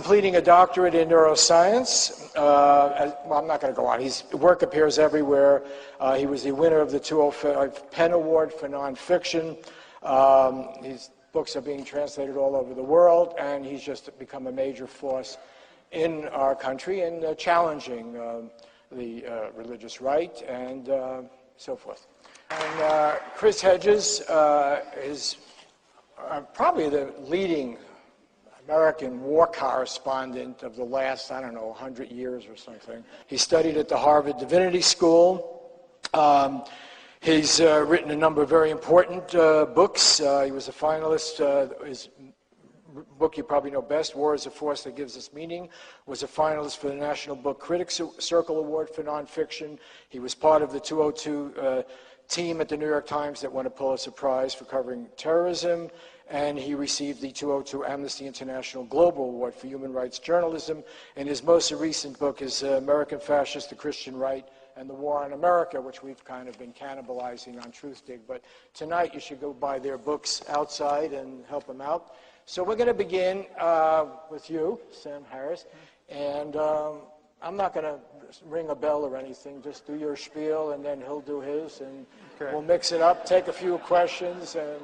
completing a doctorate in neuroscience. Well, I'm not going to go on. His work appears everywhere. He was the winner of the 2005 Penn Award for nonfiction. His books are being translated all over the world, and he's just become a major force in our country in challenging the religious right and so forth. And Chris Hedges is probably the leading American war correspondent of the last, 100 years or something. He studied at the Harvard Divinity School. He's written a number of very important books. He was a finalist. His book you probably know best, War is a Force That Gives Us Meaning, was a finalist for the National Book Critics Circle Award for nonfiction. He was part of the 202 team at the New York Times that won a Pulitzer Prize for covering terrorism, and he received the 202 Amnesty International Global Award for Human Rights Journalism. And his most recent book is American Fascist, the Christian Right, and the War on America, which we've kind of been cannibalizing on Truthdig. But tonight you should go buy their books outside and help them out. So we're going to begin with you, Sam Harris, and I'm not going to ring a bell or anything. Just do your spiel, and then he'll do his, and we'll mix it up, take a few questions, and...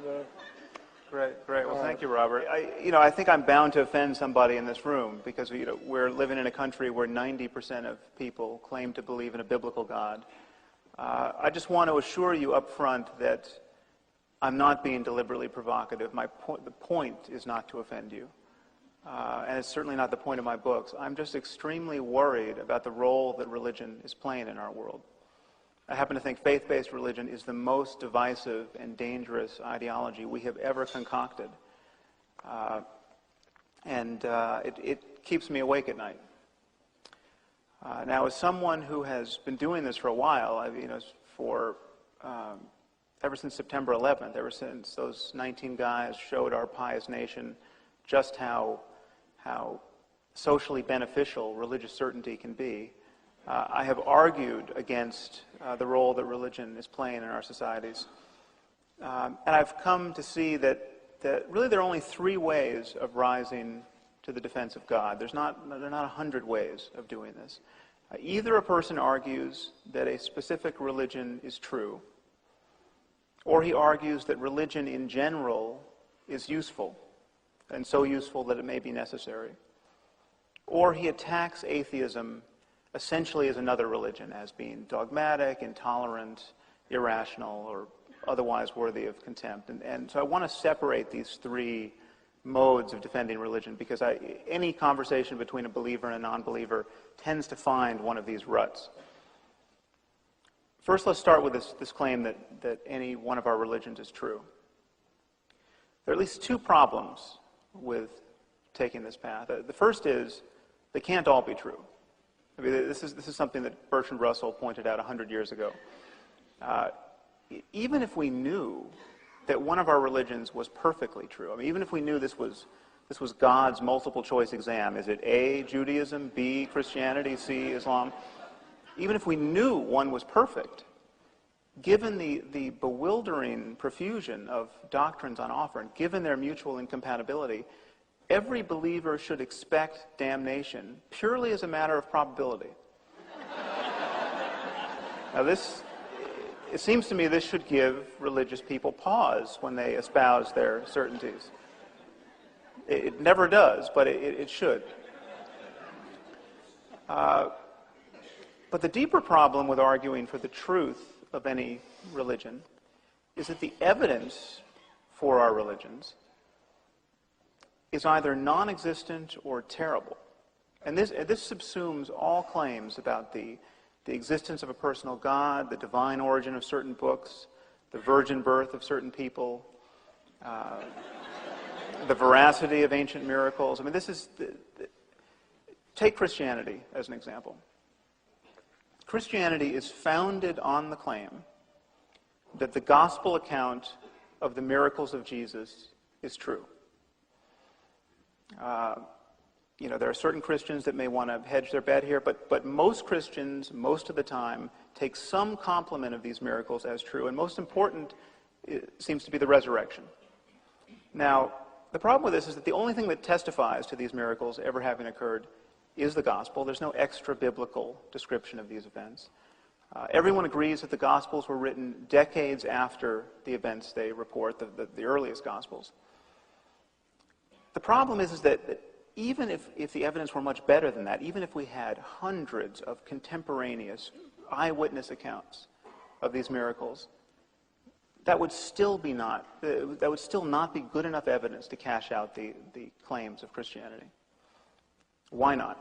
Great. Well, thank you, Robert. I think I'm bound to offend somebody in this room because we're living in a country where 90% of people claim to believe in a biblical God. I just want to assure you up front that I'm not being deliberately provocative. The point is not to offend you, and it's certainly not the point of my books. I'm just extremely worried about the role that religion is playing in our world. I happen to think faith-based religion is the most divisive and dangerous ideology we have ever concocted. It keeps me awake at night. Now, as someone who has been doing this for a while, ever since September 11th, ever since those 19 guys showed our pious nation just how socially beneficial religious certainty can be, I have argued against the role that religion is playing in our societies. And I've come to see that really there are only three ways of rising to the defense of God. There are not 100 ways of doing this. Either a person argues that a specific religion is true, or he argues that religion in general is useful, and so useful that it may be necessary, or he attacks atheism essentially as another religion, as being dogmatic, intolerant, irrational, or otherwise worthy of contempt. And so I want to separate these three modes of defending religion because any conversation between a believer and a non-believer tends to find one of these ruts. First, let's start with this claim that any one of our religions is true. There are at least two problems with taking this path. The first is they can't all be true. I mean, this is something that Bertrand Russell pointed out 100 years ago. Even if we knew that one of our religions was perfectly true, I mean, even if we knew this was God's multiple choice exam, is it A, Judaism, B, Christianity, C, Islam? Even if we knew one was perfect, given the bewildering profusion of doctrines on offer, and given their mutual incompatibility, every believer should expect damnation purely as a matter of probability. Now it seems to me this should give religious people pause when they espouse their certainties. It never does, but it should. But the deeper problem with arguing for the truth of any religion is that the evidence for our religions is either non-existent or terrible. And this subsumes all claims about the existence of a personal God, the divine origin of certain books, the virgin birth of certain people, the veracity of ancient miracles. I mean, take Christianity as an example. Christianity is founded on the claim that the gospel account of the miracles of Jesus is true. There are certain Christians that may want to hedge their bet here, but most Christians, most of the time, take some complement of these miracles as true. And most important, it seems to be the resurrection. Now, The problem with this is that the only thing that testifies to these miracles ever having occurred is the gospel. There's no extra-biblical description of these events. Everyone agrees that the Gospels were written decades after the events they report, the earliest Gospels. The problem is that even if the evidence were much better than that, even if we had hundreds of contemporaneous eyewitness accounts of these miracles, that would still not be good enough evidence to cash out the claims of Christianity. Why not?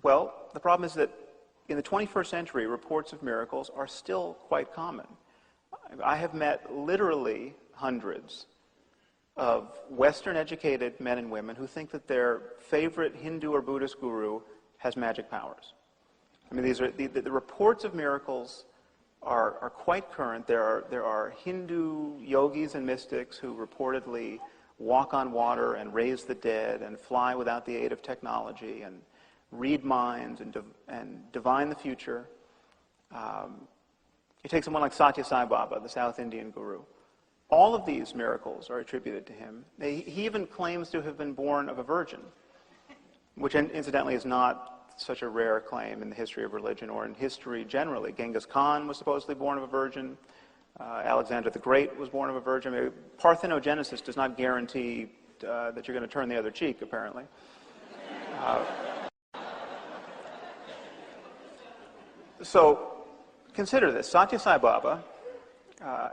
Well, the problem is that in the 21st century, reports of miracles are still quite common. I have met literally hundreds of Western-educated men and women who think that their favorite Hindu or Buddhist guru has magic powers. I mean, these are the reports of miracles are quite current. There are Hindu yogis and mystics who reportedly walk on water and raise the dead and fly without the aid of technology and read minds and divine the future. You take someone like Satya Sai Baba, the South Indian guru. All of these miracles are attributed to him. He even claims to have been born of a virgin, which incidentally is not such a rare claim in the history of religion or in history generally. Genghis Khan was supposedly born of a virgin. Alexander the Great was born of a virgin. I mean, parthenogenesis does not guarantee that you're going to turn the other cheek, apparently. So consider this. Satya Sai Baba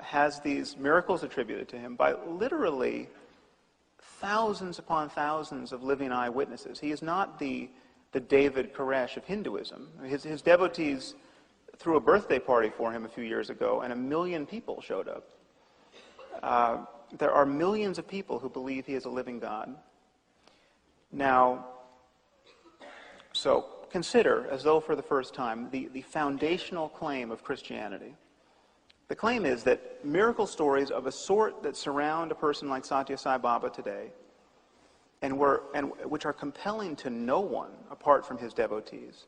has these miracles attributed to him by literally thousands upon thousands of living eyewitnesses. He is not the David Koresh of Hinduism. His devotees threw a birthday party for him a few years ago, and 1 million people showed up. There are millions of people who believe he is a living God. Now, so consider, as though for the first time, the foundational claim of Christianity. The claim is that miracle stories of a sort that surround a person like Satya Sai Baba today, and which are compelling to no one apart from his devotees,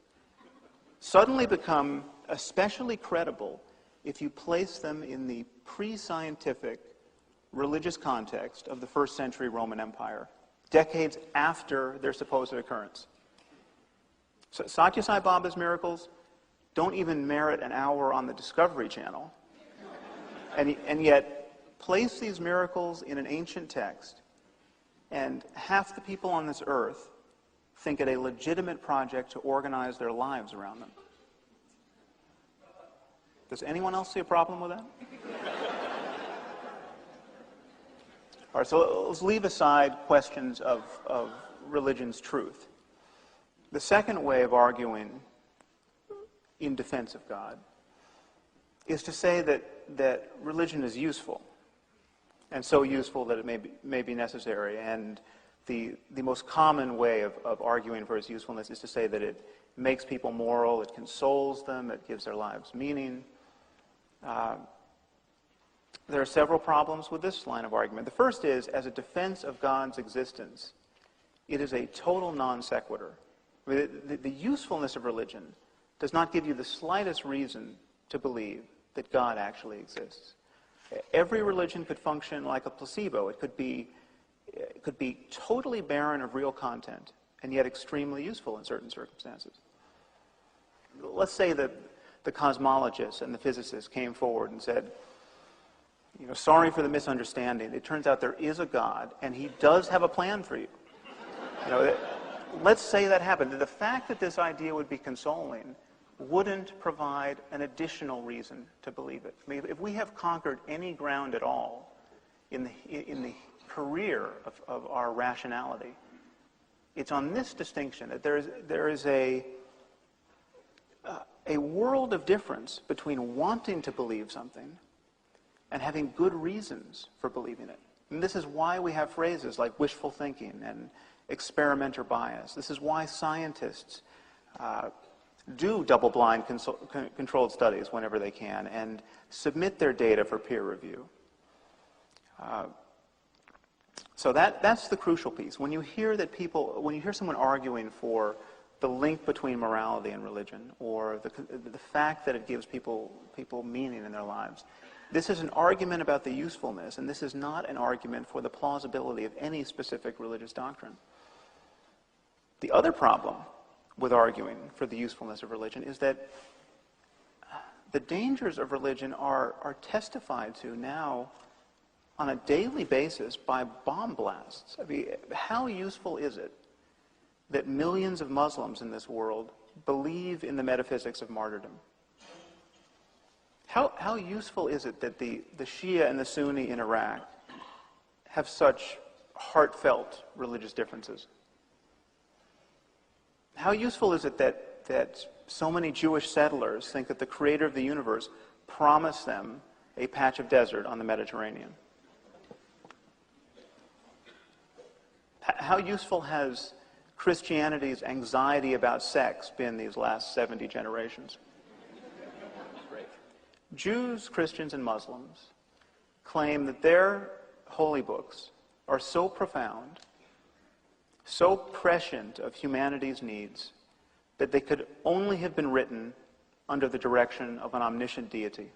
suddenly become especially credible if you place them in the pre-scientific religious context of the first century Roman Empire, decades after their supposed occurrence. So Satya Sai Baba's miracles don't even merit an hour on the Discovery Channel. And yet, place these miracles in an ancient text, and half the people on this earth think it a legitimate project to organize their lives around them. Does anyone else see a problem with that? All right, so let's leave aside questions of religion's truth. The second way of arguing in defense of God is to say that religion is useful, and so useful that it may be necessary. And the most common way of arguing for its usefulness is to say that it makes people moral, it consoles them, it gives their lives meaning. There are several problems with this line of argument. The first is, as a defense of God's existence, it is a total non sequitur. I mean, the usefulness of religion does not give you the slightest reason to believe that God actually exists. Every religion could function like a placebo. It could be totally barren of real content and yet extremely useful in certain circumstances. Let's say that the cosmologists and the physicists came forward and said, sorry for the misunderstanding. It turns out there is a God, and he does have a plan for you. Let's say that happened. The fact that this idea would be consoling wouldn't provide an additional reason to believe it. I mean, if we have conquered any ground at all in the career of our rationality, it's on this distinction that there is a world of difference between wanting to believe something and having good reasons for believing it. And this is why we have phrases like wishful thinking and experimenter bias. This is why scientists do double-blind controlled studies whenever they can and submit their data for peer review. So that's the crucial piece. When you hear someone arguing for the link between morality and religion, or the fact that it gives people meaning in their lives, This is an argument about the usefulness, and this is not an argument for the plausibility of any specific religious doctrine. The other problem with arguing for the usefulness of religion is that the dangers of religion are testified to now on a daily basis by bomb blasts. I mean, how useful is it that millions of Muslims in this world believe in the metaphysics of martyrdom? How useful is it that the Shia and the Sunni in Iraq have such heartfelt religious differences? How useful is it that so many Jewish settlers think that the creator of the universe promised them a patch of desert on the Mediterranean? How useful has Christianity's anxiety about sex been these last 70 generations? Jews, Christians, and Muslims claim that their holy books are so profound, so prescient of humanity's needs, that they could only have been written under the direction of an omniscient deity.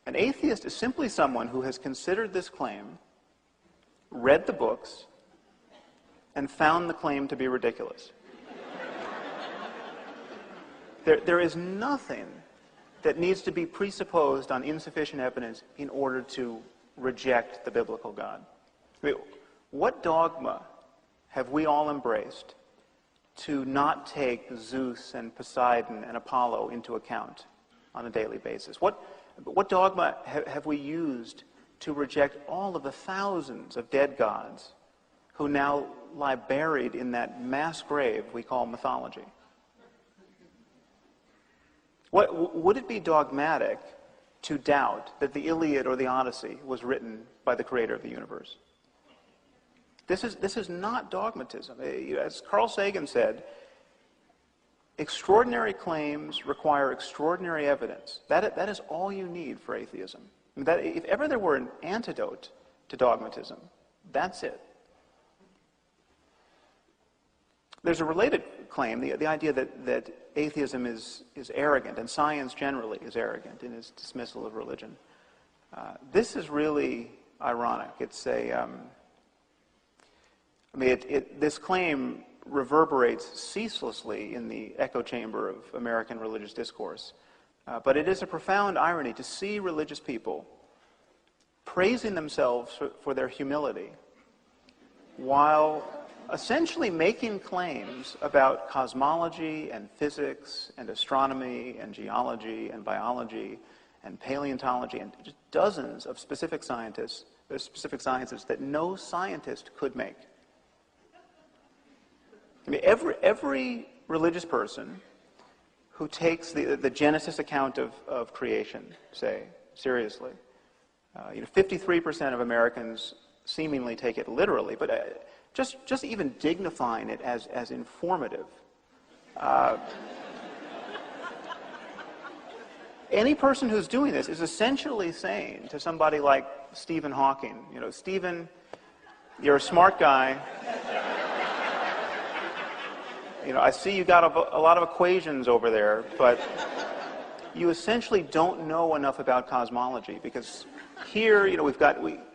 An atheist is simply someone who has considered this claim, read the books, and found the claim to be ridiculous. There is nothing that needs to be presupposed on insufficient evidence in order to reject the biblical God. I mean, what dogma have we all embraced to not take Zeus and Poseidon and Apollo into account on a daily basis? What dogma have we used to reject all of the thousands of dead gods who now lie buried in that mass grave we call mythology? Would it be dogmatic to doubt that the Iliad or the Odyssey was written by the creator of the universe? This is not dogmatism. As Carl Sagan said, extraordinary claims require extraordinary evidence. That is all you need for atheism. I mean, if ever there were an antidote to dogmatism, that's it. There's a related claim, the idea that atheism is arrogant, and science generally is arrogant in its dismissal of religion. This is really ironic. It's this claim reverberates ceaselessly in the echo chamber of American religious discourse. But it is a profound irony to see religious people praising themselves for their humility while essentially making claims about cosmology and physics and astronomy and geology and biology and paleontology and just dozens of specific sciences that no scientist could make. I mean, every religious person who takes the Genesis account of creation, say, seriously, 53% of Americans seemingly take it literally, but just even dignifying it as informative. Any person who's doing this is essentially saying to somebody like Stephen Hawking, Stephen, you're a smart guy. I see you got a lot of equations over there, but you essentially don't know enough about cosmology, because here,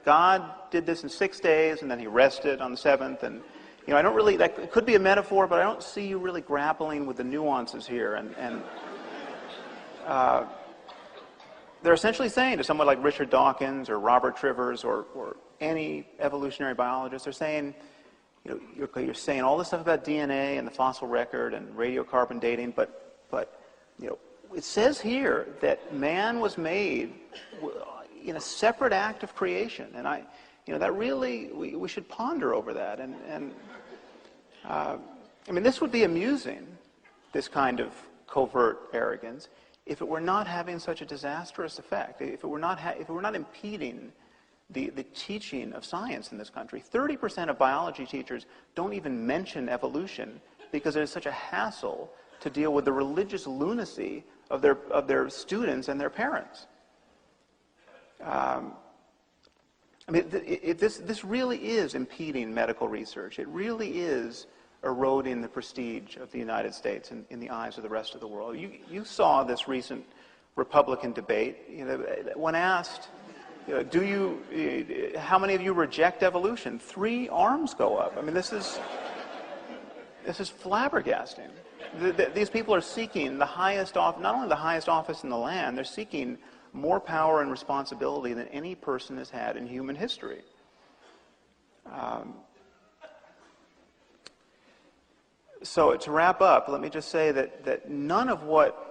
God did this in 6 days, and then he rested on the seventh, and I don't really, that could be a metaphor, but I don't see you really grappling with the nuances here, and they're essentially saying to someone like Richard Dawkins or Robert Trivers or any evolutionary biologist, they're saying, you're saying all this stuff about DNA and the fossil record and radiocarbon dating, but it says here that man was made in a separate act of creation, and that really we should ponder over that. And this would be amusing, this kind of covert arrogance, if it were not having such a disastrous effect, if it were not impeding the teaching of science in this country. 30% of biology teachers don't even mention evolution because it is such a hassle to deal with the religious lunacy of their students and their parents. This really is impeding medical research. It really is eroding the prestige of the United States in the eyes of the rest of the world. You saw this recent Republican debate, when asked, how many of you reject evolution? 3 arms go up. I mean, this is flabbergasting. These people are seeking the highest not only the highest office in the land, they're seeking more power and responsibility than any person has had in human history. So to wrap up, let me just say that none of what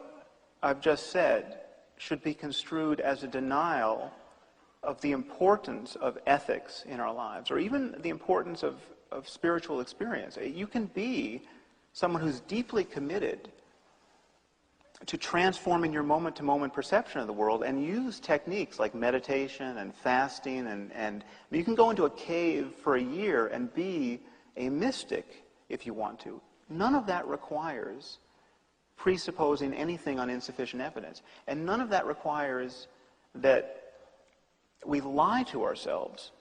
I've just said should be construed as a denial of the importance of ethics in our lives, or even the importance of spiritual experience. You can be someone who's deeply committed to transforming your moment-to-moment perception of the world and use techniques like meditation and fasting, and you can go into a cave for a year and be a mystic if you want to. None of that requires presupposing anything on insufficient evidence. And none of that requires that we lie to ourselves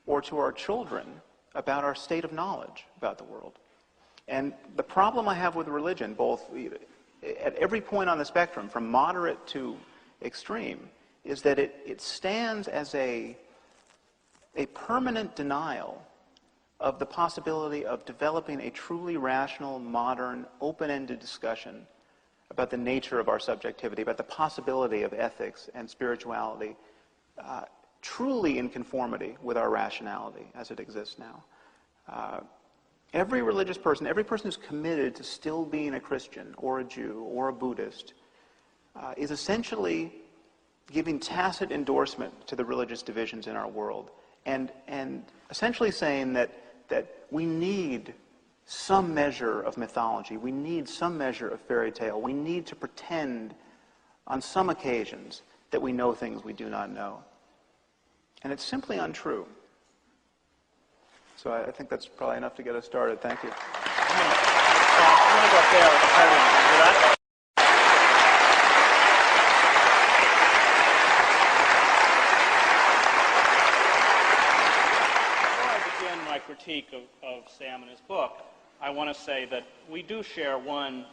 or to our children about our state of knowledge about the world. And the problem I have with religion, both at every point on the spectrum, from moderate to extreme, is that it stands as a permanent denial of the possibility of developing a truly rational, modern, open-ended discussion about the nature of our subjectivity, about the possibility of ethics and spirituality truly in conformity with our rationality as it exists now. Every religious person, every person who's committed to still being a Christian or a Jew or a Buddhist is essentially giving tacit endorsement to the religious divisions in our world and essentially saying that we need some measure of mythology, we need some measure of fairy tale, we need to pretend on some occasions that we know things we do not know. And it's simply untrue. So I think that's probably enough to get us started. Thank you. I'm going to go up there with the podium. Can you do that? Critique of Sam and his book, I want to say that we do share one,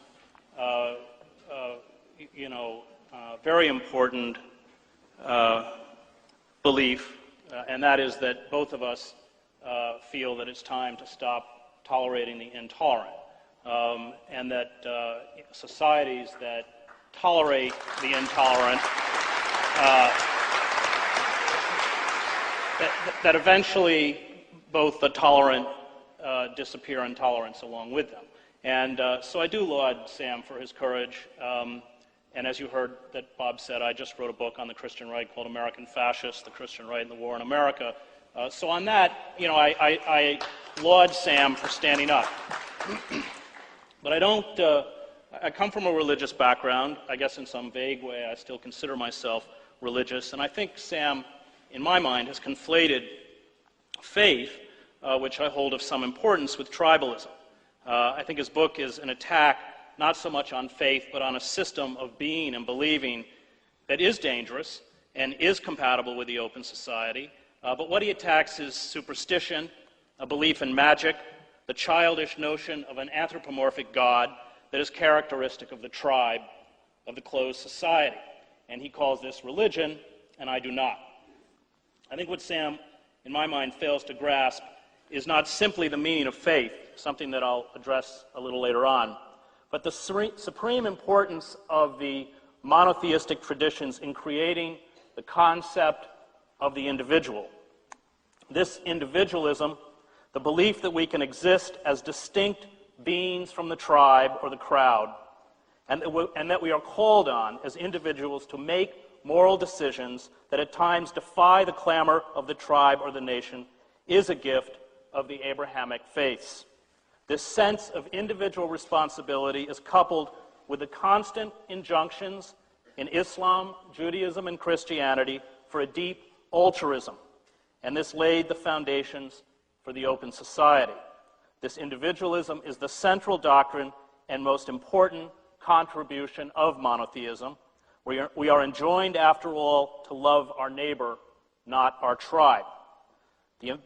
very important belief, and that is that both of us feel that it's time to stop tolerating the intolerant, and that societies that tolerate the intolerant, that eventually both the tolerant disappear and tolerance along with them. And so I do laud Sam for his courage. And as you heard that Bob said, I just wrote a book on the Christian right called American Fascists, the Christian Right and the War in America. So on that, I laud Sam for standing up. But I come from a religious background. I guess in some vague way I still consider myself religious. And I think Sam, in my mind, has conflated faith, which I hold of some importance, with tribalism. I think his book is an attack not so much on faith, but on a system of being and believing that is dangerous and is compatible with the open society. But what he attacks is superstition, a belief in magic, the childish notion of an anthropomorphic God that is characteristic of the tribe, of the closed society. And he calls this religion, and I do not. I think what Sam, in my mind, fails to grasp is not simply the meaning of faith, something that I'll address a little later on, but the supreme importance of the monotheistic traditions in creating the concept of the individual. This individualism, the belief that we can exist as distinct beings from the tribe or the crowd, and that we are called on as individuals to make moral decisions that at times defy the clamor of the tribe or the nation, is a gift of the Abrahamic faiths. This sense of individual responsibility is coupled with the constant injunctions in Islam, Judaism, and Christianity for a deep altruism, and this laid the foundations for the open society. This individualism is the central doctrine and most important contribution of monotheism. We are enjoined, after all, to love our neighbor, not our tribe.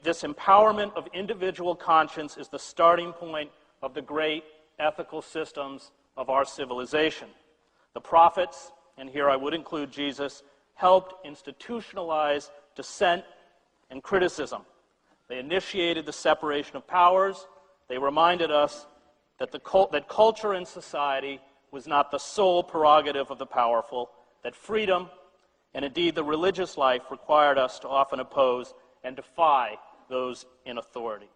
This empowerment of individual conscience is the starting point of the great ethical systems of our civilization. The prophets and here I would include Jesus, helped institutionalize dissent and criticism. They initiated the separation of powers. They reminded us that culture and society was not the sole prerogative of the powerful, that freedom, and indeed the religious life, required us to often oppose and defy those in authority.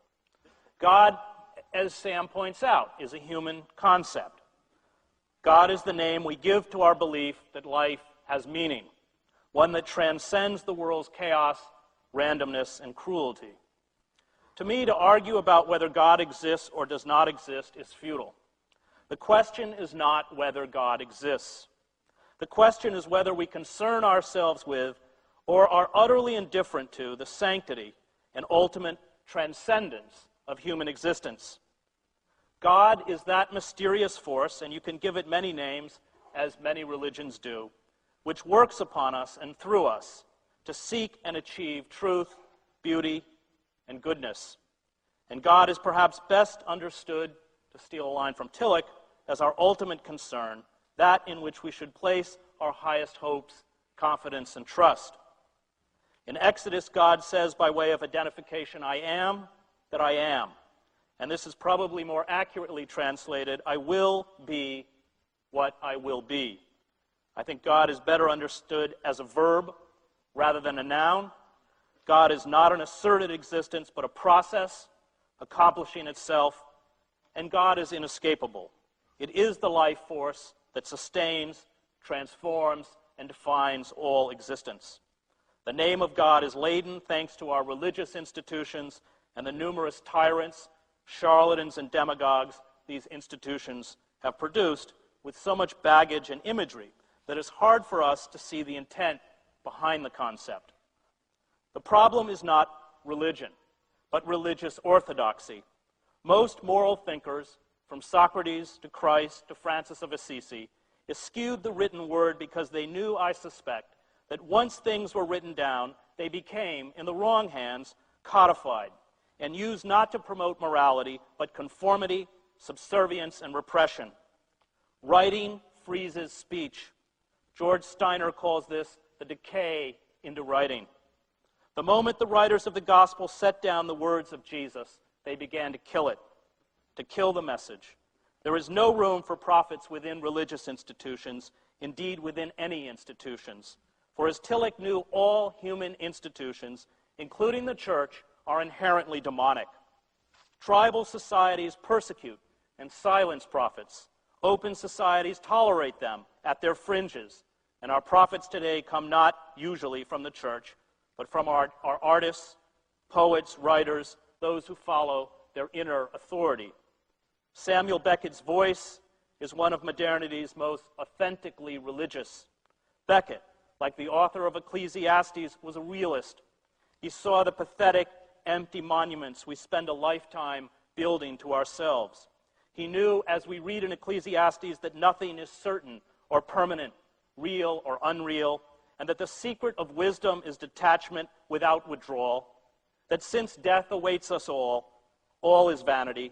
God, as Sam points out, is a human concept. God is the name we give to our belief that life has meaning, one that transcends the world's chaos, randomness, and cruelty. To me, to argue about whether God exists or does not exist is futile. The question is not whether God exists. The question is whether we concern ourselves with or are utterly indifferent to the sanctity and ultimate transcendence of human existence. God is that mysterious force, and you can give it many names, as many religions do, which works upon us and through us to seek and achieve truth, beauty, and goodness. And God is perhaps best understood, to steal a line from Tillich, as our ultimate concern, that in which we should place our highest hopes, confidence, and trust. In Exodus, God says by way of identification, I am that I am. And this is probably more accurately translated, I will be what I will be. I think God is better understood as a verb rather than a noun. God is not an asserted existence, but a process accomplishing itself, and God is inescapable. It is the life force that sustains, transforms, and defines all existence. The name of God is laden, thanks to our religious institutions and the numerous tyrants, charlatans, and demagogues these institutions have produced, with so much baggage and imagery that it's hard for us to see the intent behind the concept. The problem is not religion, but religious orthodoxy. Most moral thinkers, from Socrates to Christ to Francis of Assisi, eschewed the written word because they knew, I suspect, that once things were written down, they became, in the wrong hands, codified, and used not to promote morality, but conformity, subservience, and repression. Writing freezes speech. George Steiner calls this the decay into writing. The moment the writers of the gospel set down the words of Jesus, they began to kill it, to kill the message. There is no room for prophets within religious institutions, indeed within any institutions. For as Tillich knew, all human institutions, including the church, are inherently demonic. Tribal societies persecute and silence prophets. Open societies tolerate them at their fringes. And our prophets today come not usually from the church, but from our artists, poets, writers, those who follow their inner authority. Samuel Beckett's voice is one of modernity's most authentically religious. Beckett, like the author of Ecclesiastes, was a realist. He saw the pathetic, empty monuments we spend a lifetime building to ourselves. He knew, as we read in Ecclesiastes, that nothing is certain or permanent, real or unreal, and that the secret of wisdom is detachment without withdrawal, that since death awaits us all is vanity,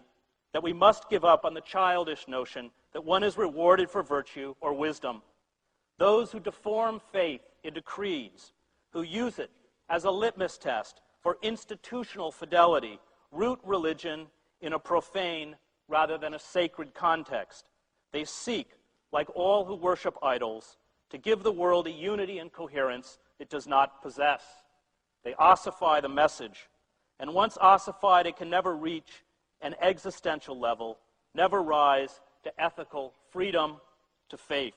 that we must give up on the childish notion that one is rewarded for virtue or wisdom. Those who deform faith into creeds, who use it as a litmus test for institutional fidelity, root religion in a profane rather than a sacred context. They seek, like all who worship idols, to give the world a unity and coherence it does not possess. They ossify the message, and once ossified, it can never reach an existential level, never rise to ethical freedom, to faith.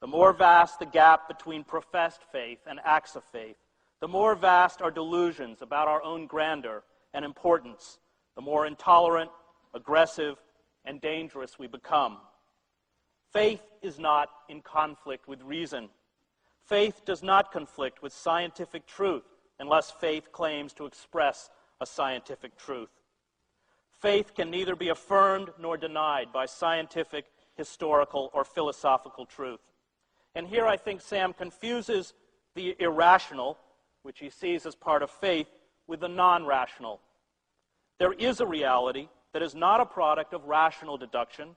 The more vast the gap between professed faith and acts of faith, the more vast our delusions about our own grandeur and importance, the more intolerant, aggressive, and dangerous we become. Faith is not in conflict with reason. Faith does not conflict with scientific truth unless faith claims to express a scientific truth. Faith can neither be affirmed nor denied by scientific, historical, or philosophical truth. And here I think Sam confuses the irrational, which he sees as part of faith, with the non-rational. There is a reality that is not a product of rational deduction.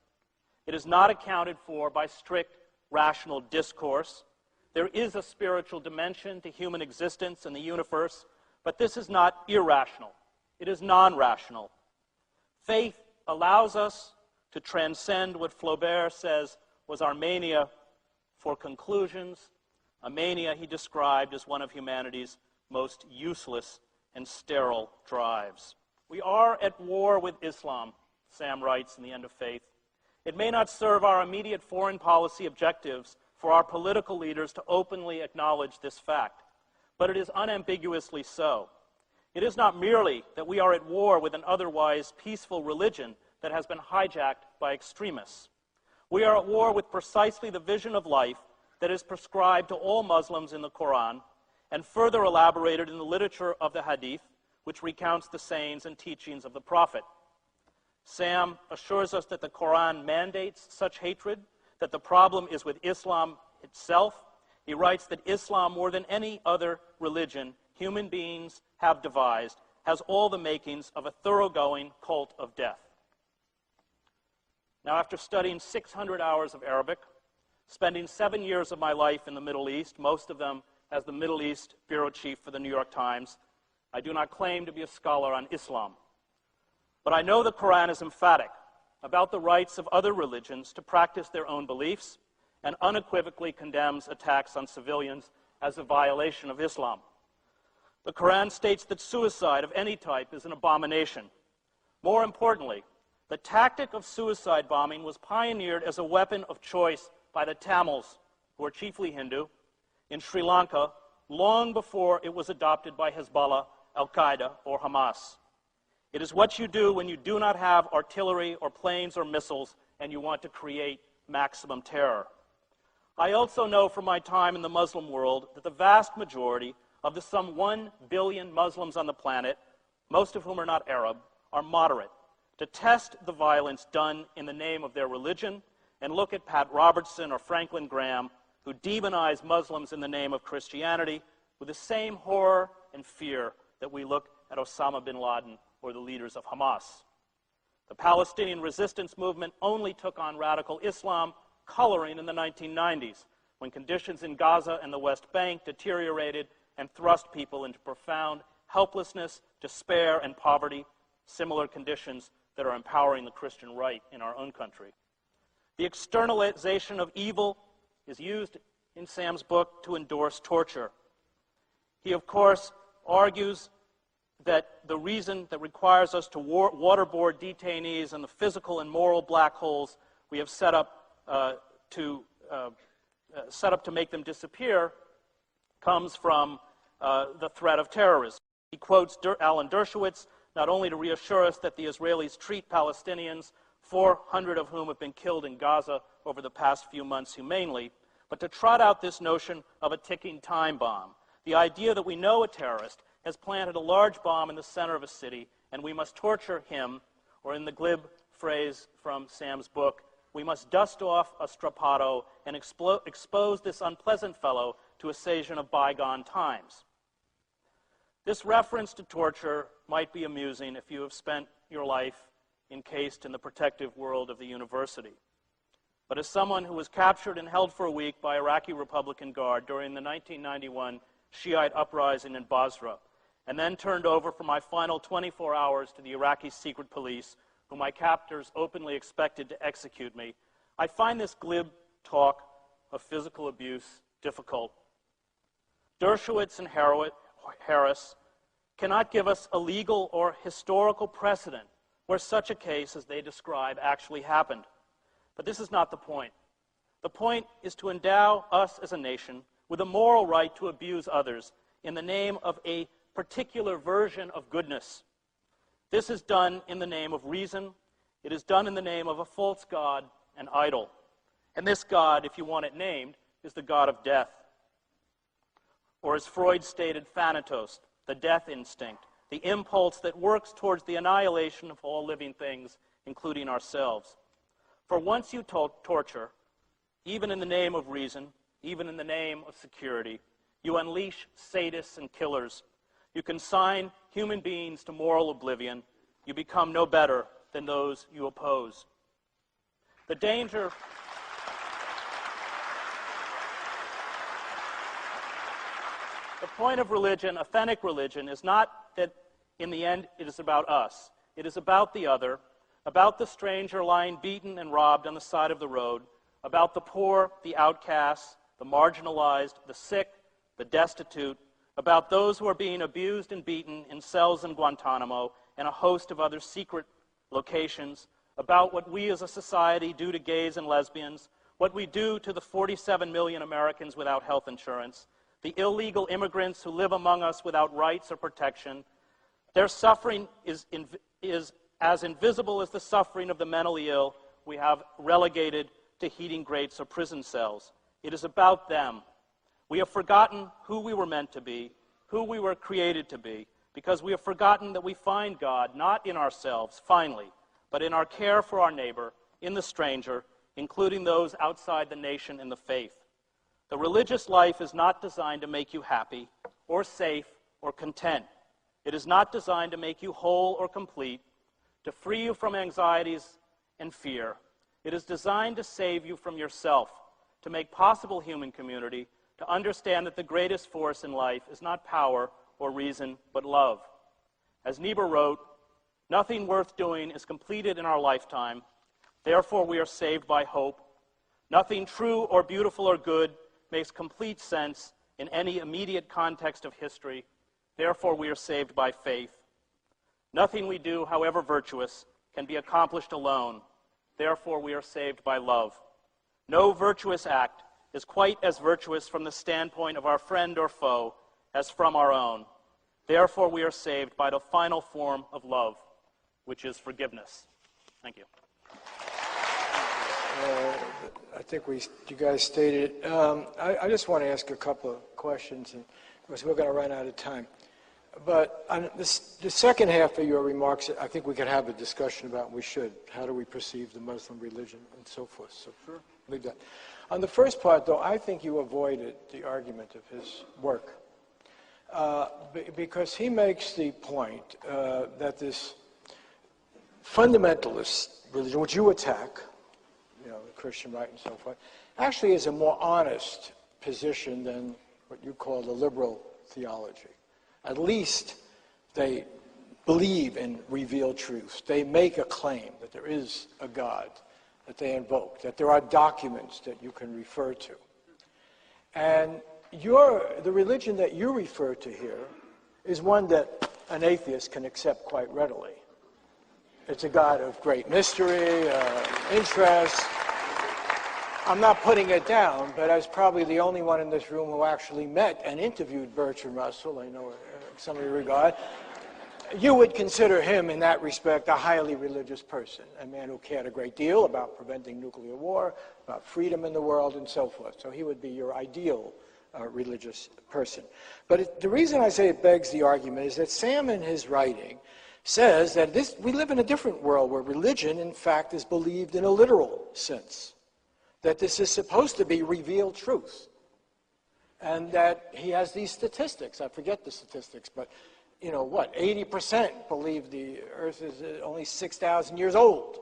It is not accounted for by strict rational discourse. There is a spiritual dimension to human existence and the universe, but this is not irrational. It is non-rational. Faith allows us to transcend what Flaubert says was our mania for conclusions, a mania he described as one of humanity's most useless and sterile drives. We are at war with Islam, Sam writes in The End of Faith. It may not serve our immediate foreign policy objectives for our political leaders to openly acknowledge this fact, but it is unambiguously so. It is not merely that we are at war with an otherwise peaceful religion that has been hijacked by extremists. We are at war with precisely the vision of life that is prescribed to all Muslims in the Quran and further elaborated in the literature of the Hadith, which recounts the sayings and teachings of the Prophet. Sam assures us that the Quran mandates such hatred, that the problem is with Islam itself. He writes that Islam, more than any other religion human beings have devised, has all the makings of a thoroughgoing cult of death. Now, after studying 600 hours of Arabic, spending 7 years of my life in the Middle East, most of them as the Middle East bureau chief for the New York Times, I do not claim to be a scholar on Islam. But I know the Quran is emphatic about the rights of other religions to practice their own beliefs and unequivocally condemns attacks on civilians as a violation of Islam. The Quran states that suicide of any type is an abomination. More importantly, the tactic of suicide bombing was pioneered as a weapon of choice by the Tamils, who are chiefly Hindu, in Sri Lanka long before it was adopted by Hezbollah, Al-Qaeda, or Hamas. It is what you do when you do not have artillery or planes or missiles and you want to create maximum terror. I also know from my time in the Muslim world that the vast majority of the some 1 billion Muslims on the planet, most of whom are not Arab, are moderate. To test the violence done in the name of their religion and look at Pat Robertson or Franklin Graham, who demonize Muslims in the name of Christianity with the same horror and fear that we look at Osama bin Laden or the leaders of Hamas. The Palestinian resistance movement only took on radical Islam coloring in the 1990s, when conditions in Gaza and the West Bank deteriorated and thrust people into profound helplessness, despair, and poverty, similar conditions that are empowering the Christian right in our own country. The externalization of evil is used in Sam's book to endorse torture. He, of course, argues that the reason that requires us to waterboard detainees and the physical and moral black holes we have set up to make them disappear comes from the threat of terrorism. He quotes Alan Dershowitz, not only to reassure us that the Israelis treat Palestinians, 400 of whom have been killed in Gaza over the past few months, humanely, but to trot out this notion of a ticking time bomb, the idea that we know a terrorist has planted a large bomb in the center of a city and we must torture him, or in the glib phrase from Sam's book, we must dust off a strappado and expose this unpleasant fellow to a session of bygone times. This reference to torture might be amusing if you have spent your life encased in the protective world of the university. But as someone who was captured and held for a week by Iraqi Republican Guard during the 1991 Shiite uprising in Basra, and then turned over for my final 24 hours to the Iraqi secret police, whom my captors openly expected to execute me, I find this glib talk of physical abuse difficult. Dershowitz and Harris cannot give us a legal or historical precedent where such a case as they describe actually happened. But this is not the point. The point is to endow us as a nation with a moral right to abuse others in the name of a particular version of goodness. This is done in the name of reason. It is done in the name of a false god, an idol. And this god, if you want it named, is the god of death. Or as Freud stated, thanatos, the death instinct, the impulse that works towards the annihilation of all living things, including ourselves. For once you torture, even in the name of reason, even in the name of security, you unleash sadists and killers. You consign human beings to moral oblivion. You become no better than those you oppose. The danger The point of religion, authentic religion, is not that in the end it is about us. It is about the other, about the stranger lying beaten and robbed on the side of the road, about the poor, the outcasts, the marginalized, the sick, the destitute, about those who are being abused and beaten in cells in Guantanamo and a host of other secret locations, about what we as a society do to gays and lesbians, what we do to the 47 million Americans without health insurance, the illegal immigrants who live among us without rights or protection. Their suffering is as invisible as the suffering of the mentally ill we have relegated to heating grates or prison cells. It is about them. We have forgotten who we were meant to be, who we were created to be, because we have forgotten that we find God not in ourselves, finally, but in our care for our neighbor, in the stranger, including those outside the nation and the faith. The religious life is not designed to make you happy or safe or content. It is not designed to make you whole or complete, to free you from anxieties and fear. It is designed to save you from yourself, to make possible human community, to understand that the greatest force in life is not power or reason, but love. As Niebuhr wrote, "Nothing worth doing is completed in our lifetime. Therefore, we are saved by hope. Nothing true or beautiful or good makes complete sense in any immediate context of history. Therefore, we are saved by faith. Nothing we do, however virtuous, can be accomplished alone. Therefore, we are saved by love. No virtuous act is quite as virtuous from the standpoint of our friend or foe as from our own. Therefore, we are saved by the final form of love, which is forgiveness." Thank you. I think you guys stated it. I just want to ask a couple of questions, and because we're going to run out of time. But on the second half of your remarks, I think we can have a discussion about, and we should, how do we perceive the Muslim religion and so forth. So sure, leave that. On the first part, though, I think you avoided the argument of his work. Because he makes the point that this fundamentalist religion, which you attack, the Christian right and so forth, actually is a more honest position than what you call the liberal theology. At least they believe in revealed truths. They make a claim that there is a God that they invoke, that there are documents that you can refer to. And the religion that you refer to here is one that an atheist can accept quite readily. It's a God of great mystery, interest. I'm not putting it down, but I was probably the only one in this room who actually met and interviewed Bertrand Russell. I know some of you regard. You would consider him, in that respect, a highly religious person, a man who cared a great deal about preventing nuclear war, about freedom in the world, and so forth. So he would be your ideal religious person. But the reason I say it begs the argument is that Sam, in his writing, says that we live in a different world where religion, in fact, is believed in a literal sense. That this is supposed to be revealed truth. And that he has these statistics. I forget the statistics, but 80% believe the earth is only 6,000 years old.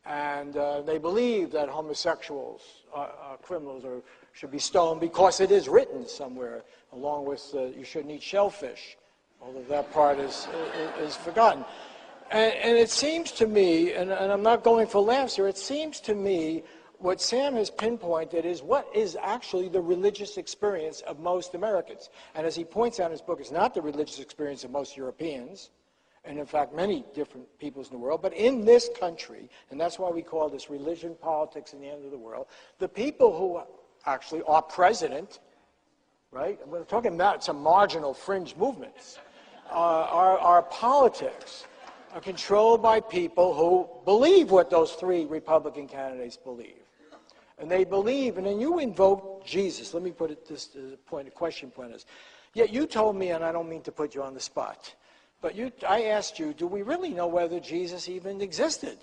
And they believe that homosexuals are criminals or should be stoned because it is written somewhere, along with you shouldn't eat shellfish, although that part is forgotten. And it seems to me, and I'm not going for laughs here, it seems to me what Sam has pinpointed is what is actually the religious experience of most Americans. And as he points out in his book, it's not the religious experience of most Europeans, and in fact many different peoples in the world, but in this country, and that's why we call this religion, politics, and the end of the world, the people who actually are president, right? We're talking about some marginal fringe movements. Our politics are controlled by people who believe what those three Republican candidates believe. And they believe, and then you invoke Jesus. Let me put it this question point is. Yet you told me, and I don't mean to put you on the spot, but I asked you, do we really know whether Jesus even existed?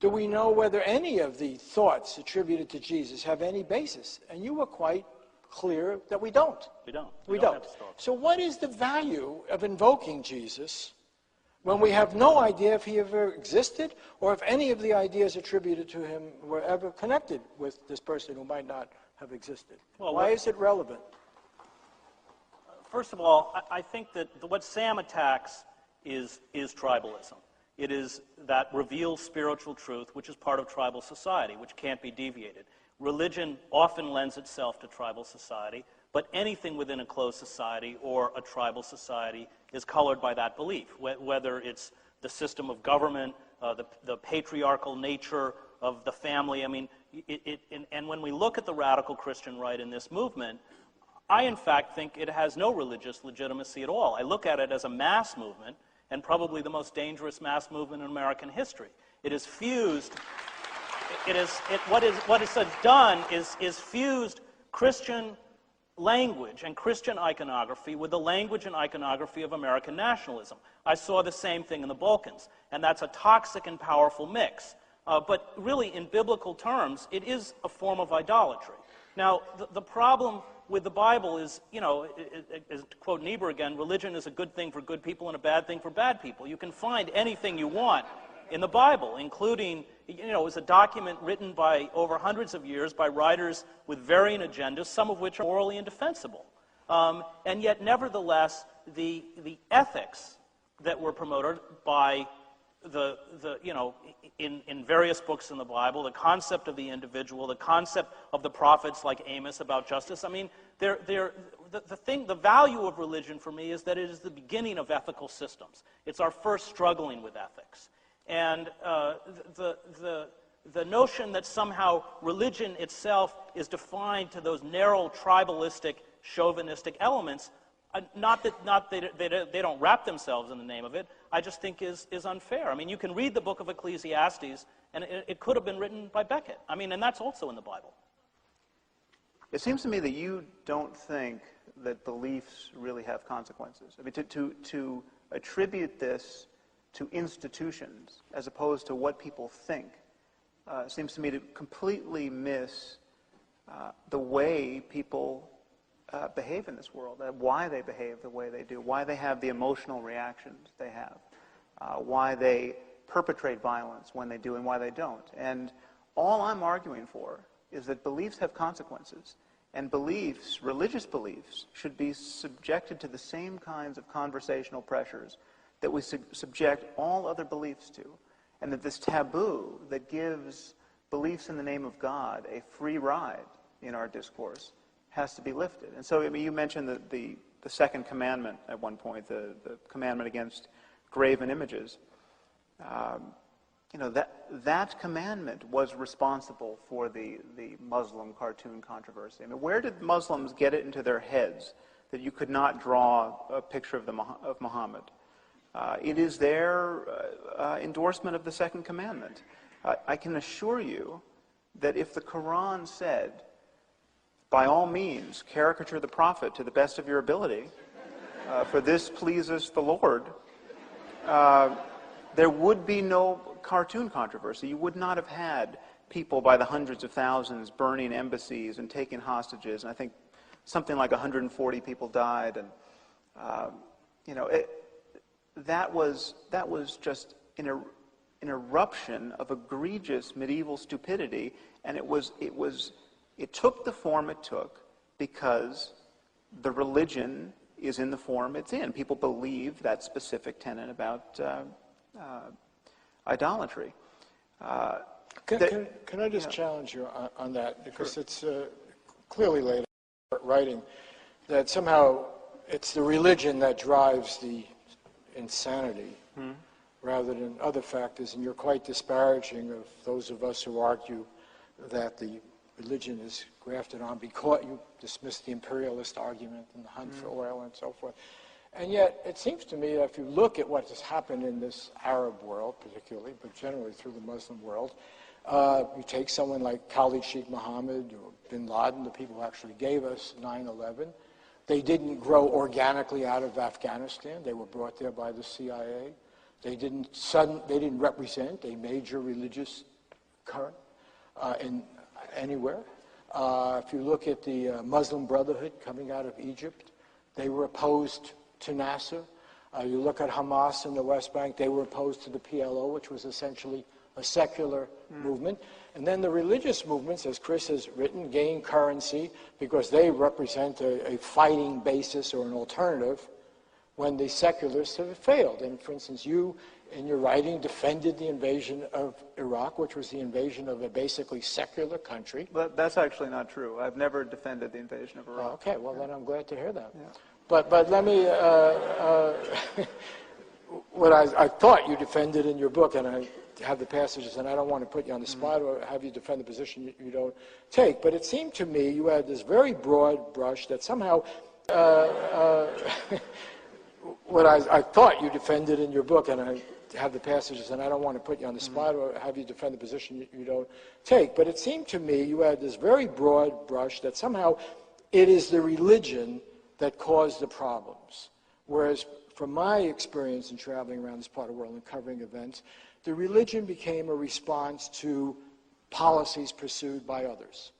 Do we know whether any of the thoughts attributed to Jesus have any basis? And you were quite clear that we don't. We don't. So what is the value of invoking Jesus when we have no idea if he ever existed or if any of the ideas attributed to him were ever connected with this person who might not have existed? Well, why is it relevant? First of all, I think that what Sam attacks is tribalism. It is that reveals spiritual truth, which is part of tribal society, which can't be deviated. Religion often lends itself to tribal society, but anything within a closed society or a tribal society is colored by that belief, whether it's the system of government, the patriarchal nature of the family. I mean, and when we look at the radical Christian right in this movement, I, in fact, think it has no religious legitimacy at all. I look at it as a mass movement, and probably the most dangerous mass movement in American history. It is fused. What it has done is fused Christian language and Christian iconography with the language and iconography of American nationalism. I saw the same thing in the Balkans, and that's a toxic and powerful mix. But really, in biblical terms, it is a form of idolatry. Now, the problem with the Bible is, to quote Niebuhr again, religion is a good thing for good people and a bad thing for bad people. You can find anything you want in the Bible, including, it was a document written by over hundreds of years by writers with varying agendas, some of which are morally indefensible. And yet, nevertheless, the ethics that were promoted by in various books in the Bible, the concept of the individual, the concept of the prophets like Amos about justice. I mean, the value of religion for me is that it is the beginning of ethical systems. It's our first struggling with ethics. And the notion that somehow religion itself is defined to those narrow, tribalistic, chauvinistic elements, not that they don't wrap themselves in the name of it, I just think is unfair. I mean, you can read the book of Ecclesiastes, and it could have been written by Becket. I mean, and that's also in the Bible. It seems to me that you don't think that beliefs really have consequences. I mean, to attribute this to institutions as opposed to what people think seems to me to completely miss the way people behave in this world, why they behave the way they do, why they have the emotional reactions they have, why they perpetrate violence when they do and why they don't. And all I'm arguing for is that beliefs have consequences, and beliefs, religious beliefs, should be subjected to the same kinds of conversational pressures that we subject all other beliefs to, and that this taboo that gives beliefs in the name of God a free ride in our discourse has to be lifted. And so, I mean, you mentioned the second commandment at one point, the commandment against graven images. That commandment was responsible for the Muslim cartoon controversy. I mean, where did Muslims get it into their heads that you could not draw a picture of Muhammad? It is their endorsement of the second commandment. I can assure you that if the Quran said, by all means, caricature the prophet to the best of your ability, for this pleases the Lord, there would be no cartoon controversy. You would not have had people by the hundreds of thousands burning embassies and taking hostages, and I think something like 140 people died, and that was just an eruption of egregious medieval stupidity, and it took the form it took because the religion is in the form it's in. People believe that specific tenet about idolatry. Can I just challenge you on that? Because it's clearly laid out in writing that somehow it's the religion that drives the insanity rather than other factors, and you're quite disparaging of those of us who argue that the religion is grafted on because you dismiss the imperialist argument and the hunt for oil and so forth. And yet, it seems to me that if you look at what has happened in this Arab world, particularly, but generally through the Muslim world, you take someone like Khalid Sheikh Mohammed or bin Laden, the people who actually gave us 9/11. They didn't grow organically out of Afghanistan. They were brought there by the CIA. They didn't represent a major religious current anywhere. If you look at the Muslim Brotherhood coming out of Egypt, they were opposed to Nasser. You look at Hamas in the West Bank, they were opposed to the PLO, which was essentially a secular movement. And then the religious movements, as Chris has written, gain currency because they represent a fighting basis or an alternative when the secularists have failed. And for instance, you, in your writing, defended the invasion of Iraq, which was the invasion of a basically secular country. But that's actually not true. I've never defended the invasion of Iraq. Okay, well then I'm glad to hear that. Yeah. But let me, what I thought you defended in your book, and I have the passages, and I don't want to put you on the spot or have you defend the position you don't take, but it seemed to me you had this very broad brush that somehow, what I thought you defended in your book, and I have the passages, and I don't want to put you on the spot or have you defend the position you don't take, but it seemed to me you had this very broad brush that somehow it is the religion that caused the problems. Whereas from my experience in traveling around this part of the world and covering events, the religion became a response to policies pursued by others.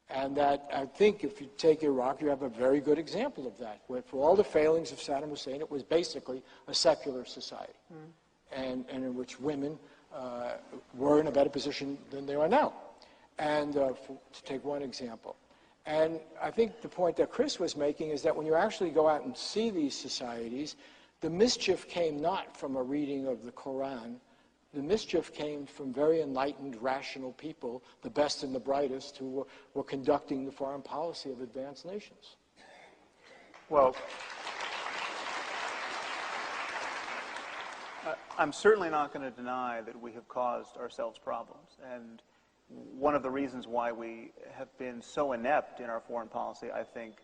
And that, I think, if you take Iraq, you have a very good example of that, where for all the failings of Saddam Hussein, it was basically a secular society, and in which women were in a better position than they are now. And to take one example. And I think the point that Chris was making is that when you actually go out and see these societies, the mischief came not from a reading of the Quran. The mischief came from very enlightened, rational people, the best and the brightest, who were conducting the foreign policy of advanced nations. Well, I'm certainly not going to deny that we have caused ourselves problems. And one of the reasons why we have been so inept in our foreign policy, I think,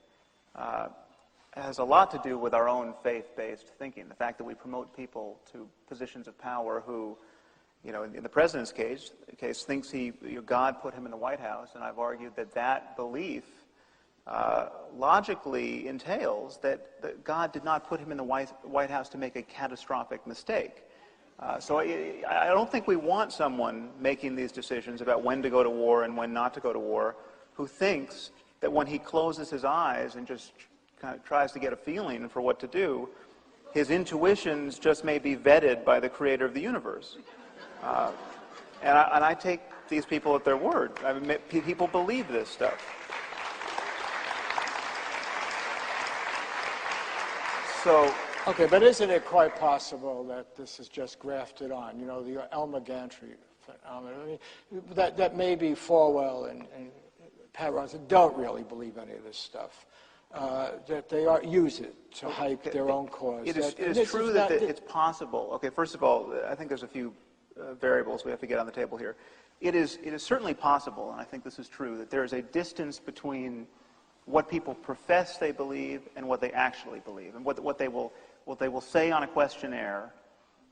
has a lot to do with our own faith-based thinking. The fact that we promote people to positions of power who, you know, in the president's case thinks God put him in the White House, and I've argued that that belief logically entails that God did not put him in the White House to make a catastrophic mistake. So I don't think we want someone making these decisions about when to go to war and when not to go to war who thinks that when he closes his eyes and just kind of tries to get a feeling for what to do, his intuitions just may be vetted by the creator of the universe. And I take these people at their word. I mean, people believe this stuff. So... Okay, but isn't it quite possible that this is just grafted on? You know, the Elmer Gantry phenomenon. I mean, that maybe Falwell and Pat Robertson don't really believe any of this stuff. That they use it to hype their own cause. It is true that it's possible. Okay, first of all, I think there's a few variables we have to get on the table here. It is certainly possible, and I think this is true, that there is a distance between what people profess they believe and what they actually believe, and what they will say on a questionnaire,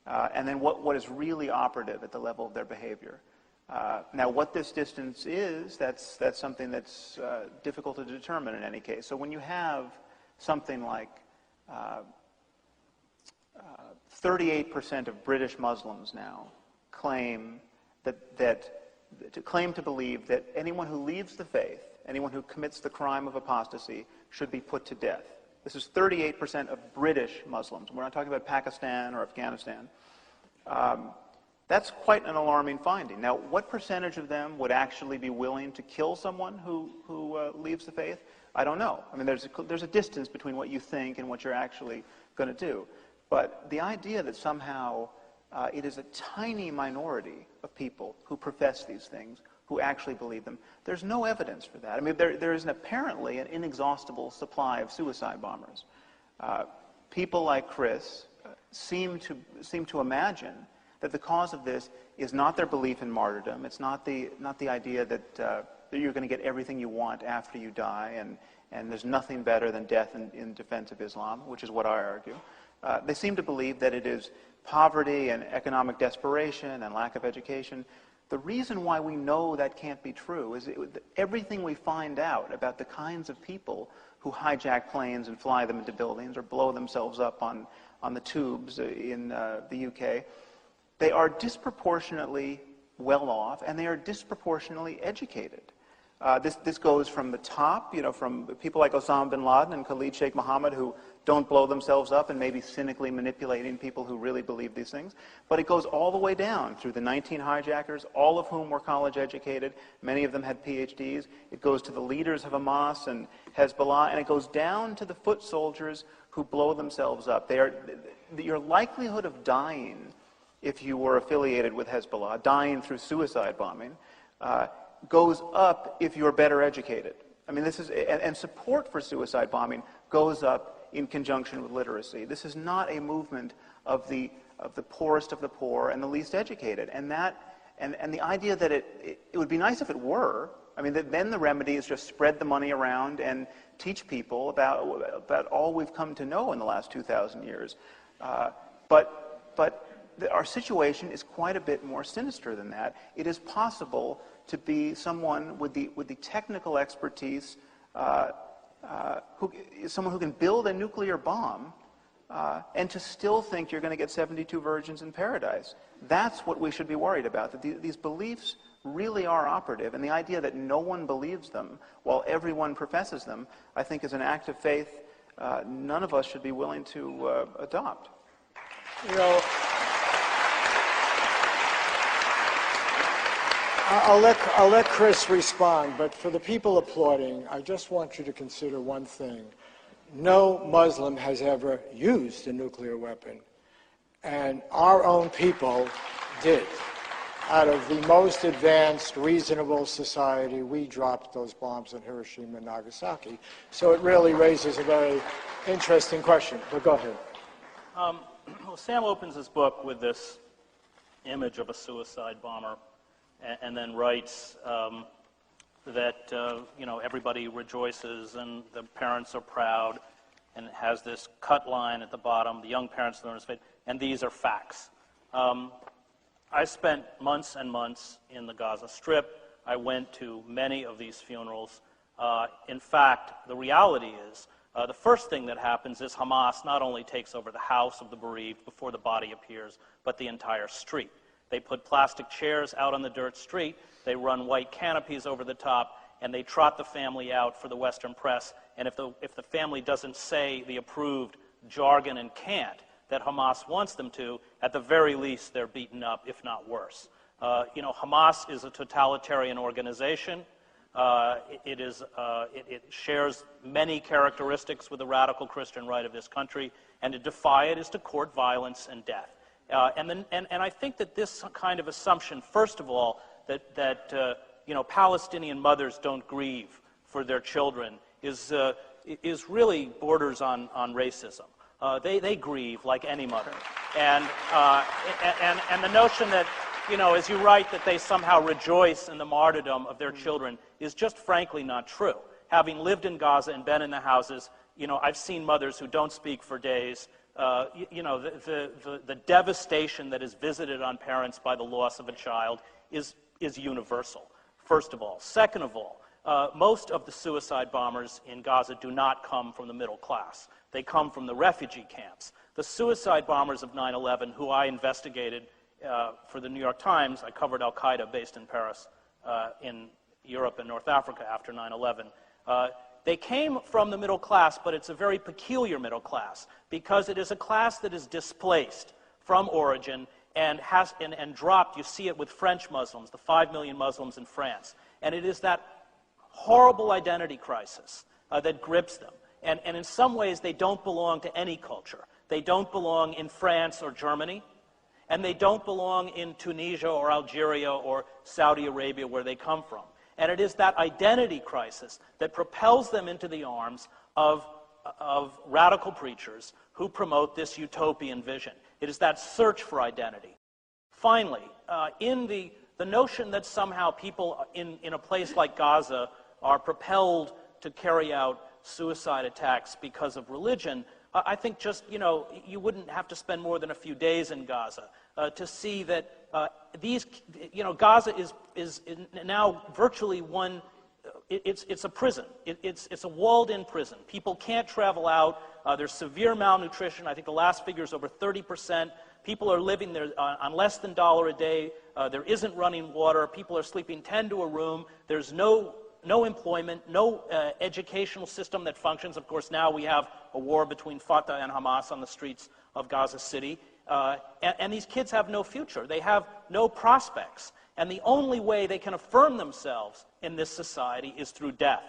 and then what is really operative at the level of their behavior. Now, what this distance is, that's something that's difficult to determine in any case. So when you have something like 38% of British Muslims now claim to believe that anyone who leaves the faith, anyone who commits the crime of apostasy, should be put to death. This is 38% of British Muslims. We're not talking about Pakistan or Afghanistan. That's quite an alarming finding. Now, what percentage of them would actually be willing to kill someone who leaves the faith? I don't know. I mean, there's a distance between what you think and what you're actually going to do. But the idea that somehow it is a tiny minority of people who profess these things, who actually believe them, there's no evidence for that. I mean, there is apparently an inexhaustible supply of suicide bombers. People like Chris seem to imagine that the cause of this is not their belief in martyrdom. It's not the idea that you're going to get everything you want after you die, and there's nothing better than death in defense of Islam, which is what I argue. They seem to believe that it is poverty and economic desperation and lack of education. The reason why we know that can't be true is everything we find out about the kinds of people who hijack planes and fly them into buildings or blow themselves up on the tubes in the UK, they are disproportionately well off and they are disproportionately educated. This goes from the top, from people like Osama bin Laden and Khalid Sheikh Mohammed, who don't blow themselves up and maybe cynically manipulating people who really believe these things. But it goes all the way down through the 19 hijackers, all of whom were college educated. Many of them had PhDs. It goes to the leaders of Hamas and Hezbollah, and it goes down to the foot soldiers who blow themselves up. Your likelihood of dying if you were affiliated with Hezbollah, dying through suicide bombing, goes up if you're better educated. I mean, and support for suicide bombing goes up in conjunction with literacy. This is not a movement of the poorest of the poor and the least educated. And the idea that it would be nice if it were. I mean, then the remedy is just spread the money around and teach people about all we've come to know in the last 2,000 years. But our situation is quite a bit more sinister than that. It is possible to be someone with the technical expertise, someone who can build a nuclear bomb, and to still think you're going to get 72 virgins in paradise. That's what we should be worried about, that these beliefs really are operative, and the idea that no one believes them while everyone professes them, I think is an act of faith none of us should be willing to adopt. I'll let Chris respond, but for the people applauding, I just want you to consider one thing. No Muslim has ever used a nuclear weapon, and our own people did. Out of the most advanced, reasonable society, we dropped those bombs in Hiroshima and Nagasaki. So it really raises a very interesting question, but go ahead. Well, Sam opens his book with this image of a suicide bomber, and then writes that everybody rejoices and the parents are proud, and it has this cut line at the bottom, the young parents learn his fate, and these are facts. I spent months and months in the Gaza Strip. I went to many of these funerals. In fact, the reality is, the first thing that happens is Hamas not only takes over the house of the bereaved before the body appears, but the entire street. They put plastic chairs out on the dirt street, they run white canopies over the top, and they trot the family out for the Western press. And if the family doesn't say the approved jargon and cant that Hamas wants them to, at the very least they're beaten up, if not worse. Hamas is a totalitarian organization. It shares many characteristics with the radical Christian right of this country, and to defy it is to court violence and death. And I think that this kind of assumption, first of all, that Palestinian mothers don't grieve for their children is really borders on racism. They grieve like any mother, and the notion that as you write that they somehow rejoice in the martyrdom of their children is just frankly not true. Having lived in Gaza and been in the houses, I've seen mothers who don't speak for days. The devastation that is visited on parents by the loss of a child is universal, first of all. Second of all, most of the suicide bombers in Gaza do not come from the middle class. They come from the refugee camps. The suicide bombers of 9/11, who I investigated for the New York Times, I covered al-Qaeda based in Paris, in Europe and North Africa after 9/11. They came from the middle class, but it's a very peculiar middle class because it is a class that is displaced from origin and dropped. You see it with French Muslims, the 5 million Muslims in France. And it is that horrible identity crisis that grips them. And in some ways, they don't belong to any culture. They don't belong in France or Germany, and they don't belong in Tunisia or Algeria or Saudi Arabia, where they come from. And it is that identity crisis that propels them into the arms of radical preachers who promote this utopian vision. It is that search for identity. Finally, in the notion that somehow people in a place like Gaza are propelled to carry out suicide attacks because of religion, I think just, you wouldn't have to spend more than a few days in Gaza to see that Gaza is now virtually one, it's a prison. It's a walled-in prison. People can't travel out. There's severe malnutrition. I think the last figure is over 30%. People are living there on less than $1 a day. There isn't running water. People are sleeping 10 to a room. There's no no employment, no educational system that functions. Of course, now we have a war between Fatah and Hamas on the streets of Gaza City. And these kids have no future. They have no prospects. And the only way they can affirm themselves in this society is through death.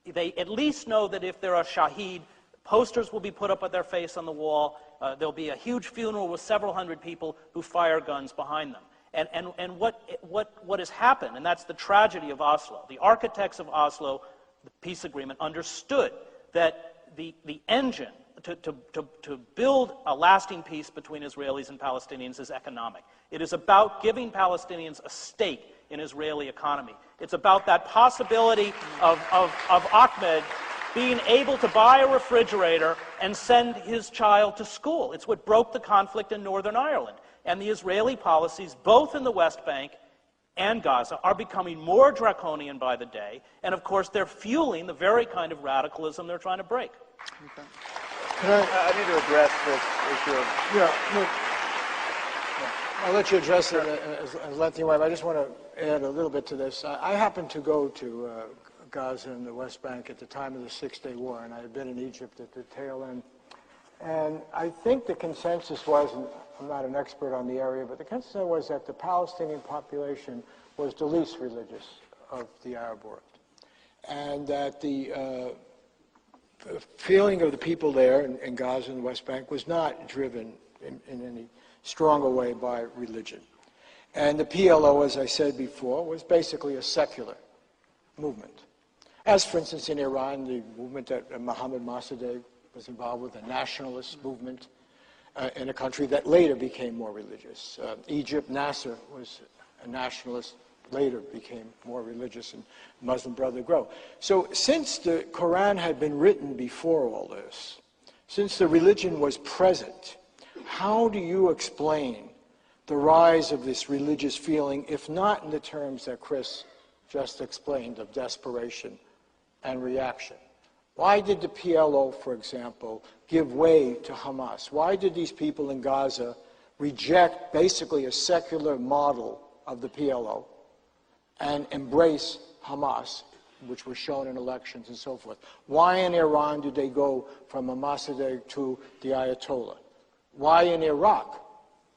They at least know that if they're a shaheed, posters will be put up at their face on the wall. There'll be a huge funeral with several hundred people who fire guns behind them. And what has happened, and that's the tragedy of Oslo. The architects of Oslo, the peace agreement, understood that the engine to build a lasting peace between Israelis and Palestinians is economic. It is about giving Palestinians a stake in Israeli economy. It's about that possibility of Ahmed being able to buy a refrigerator and send his child to school. It's what broke the conflict in Northern Ireland. And the Israeli policies, both in the West Bank and Gaza, are becoming more draconian by the day. And of course, they're fueling the very kind of radicalism they're trying to break. Okay. I need to address this issue of... Yeah, look, I'll let you address it as lengthy way, but I just want to add a little bit to this. I happened to go to Gaza and the West Bank at the time of the Six-Day War, and I had been in Egypt at the tail end. And I think the consensus was, and I'm not an expert on the area, but the consensus was that the Palestinian population was the least religious of the Arab world. And that the feeling of the people there in Gaza and the West Bank was not driven in any stronger way by religion. And the PLO, as I said before, was basically a secular movement. As, for instance, in Iran, the movement that Mohammad Mossadegh was involved with, a nationalist movement in a country that later became more religious. Egypt, Nasser was a nationalist, later became more religious, and Muslim Brotherhood grew. So since the Quran had been written before all this, since the religion was present, how do you explain the rise of this religious feeling, if not in the terms that Chris just explained of desperation and reaction? Why did the PLO, for example, give way to Hamas? Why did these people in Gaza reject basically a secular model of the PLO and embrace Hamas, which was shown in elections and so forth? Why in Iran did they go from a Mossadegh to the Ayatollah? Why in Iraq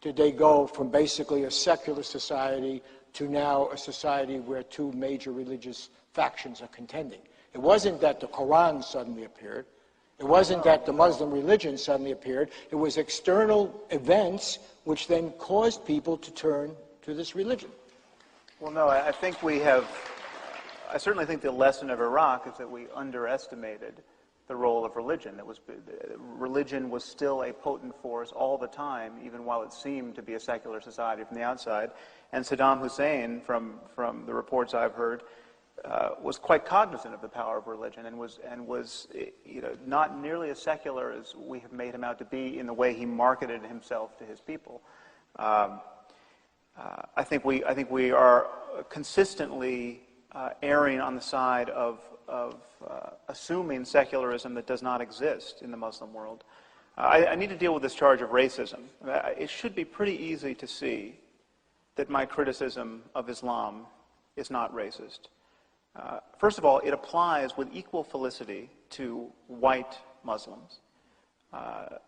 did they go from basically a secular society to now a society where two major religious factions are contending? It wasn't that the Quran suddenly appeared. It wasn't that the Muslim religion suddenly appeared. It was external events which then caused people to turn to this religion. Well, no, I think we have... I certainly think the lesson of Iraq is that we underestimated the role of religion. Religion was still a potent force all the time, even while it seemed to be a secular society from the outside. And Saddam Hussein, from the reports I've heard, was quite cognizant of the power of religion and was not nearly as secular as we have made him out to be in the way he marketed himself to his people. I think we are consistently erring on the side of assuming secularism that does not exist in the Muslim world. I need to deal with this charge of racism. It should be pretty easy to see that my criticism of Islam is not racist. First of all, it applies with equal felicity to white Muslims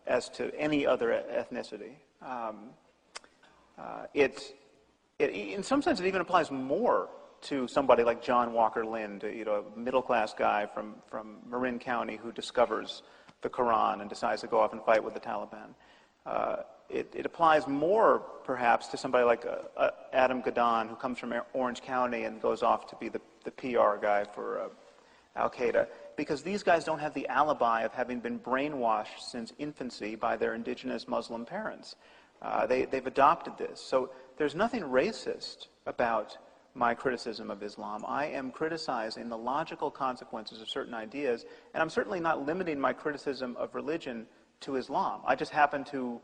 as to any other ethnicity. In some sense, it even applies more to somebody like John Walker Lindh, a middle-class guy from Marin County who discovers the Quran and decides to go off and fight with the Taliban. It applies more, perhaps, to somebody like Adam Gadon, who comes from Orange County and goes off to be the PR guy for Al-Qaeda, because these guys don't have the alibi of having been brainwashed since infancy by their indigenous Muslim parents. They've adopted this. So there's nothing racist about my criticism of Islam. I am criticizing the logical consequences of certain ideas, and I'm certainly not limiting my criticism of religion to Islam. I just happen to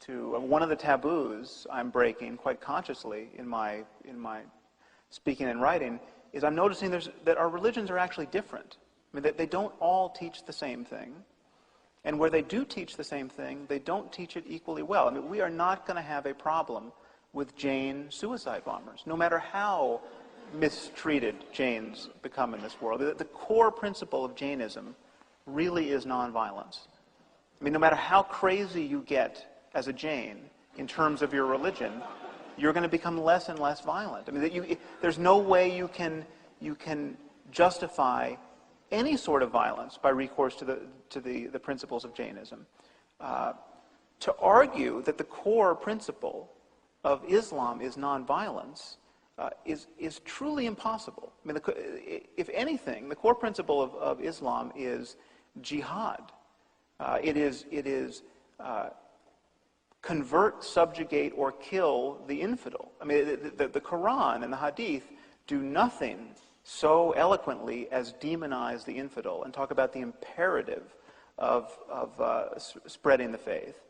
one of the taboos I'm breaking quite consciously in my speaking and writing is I'm noticing that our religions are actually different. I mean, they don't all teach the same thing. And where they do teach the same thing, they don't teach it equally well. I mean, we are not going to have a problem with Jain suicide bombers, no matter how mistreated Jains become in this world. The core principle of Jainism really is nonviolence. I mean, no matter how crazy you get as a Jain in terms of your religion, you're going to become less and less violent. I mean, there's no way you can justify any sort of violence by recourse to the principles of Jainism. To argue that the core principle of Islam is nonviolence is truly impossible. I mean, if anything, the core principle of Islam is jihad. It is convert, subjugate, or kill the infidel. I mean, the Quran and the Hadith do nothing so eloquently as demonize the infidel and talk about the imperative of spreading the faith.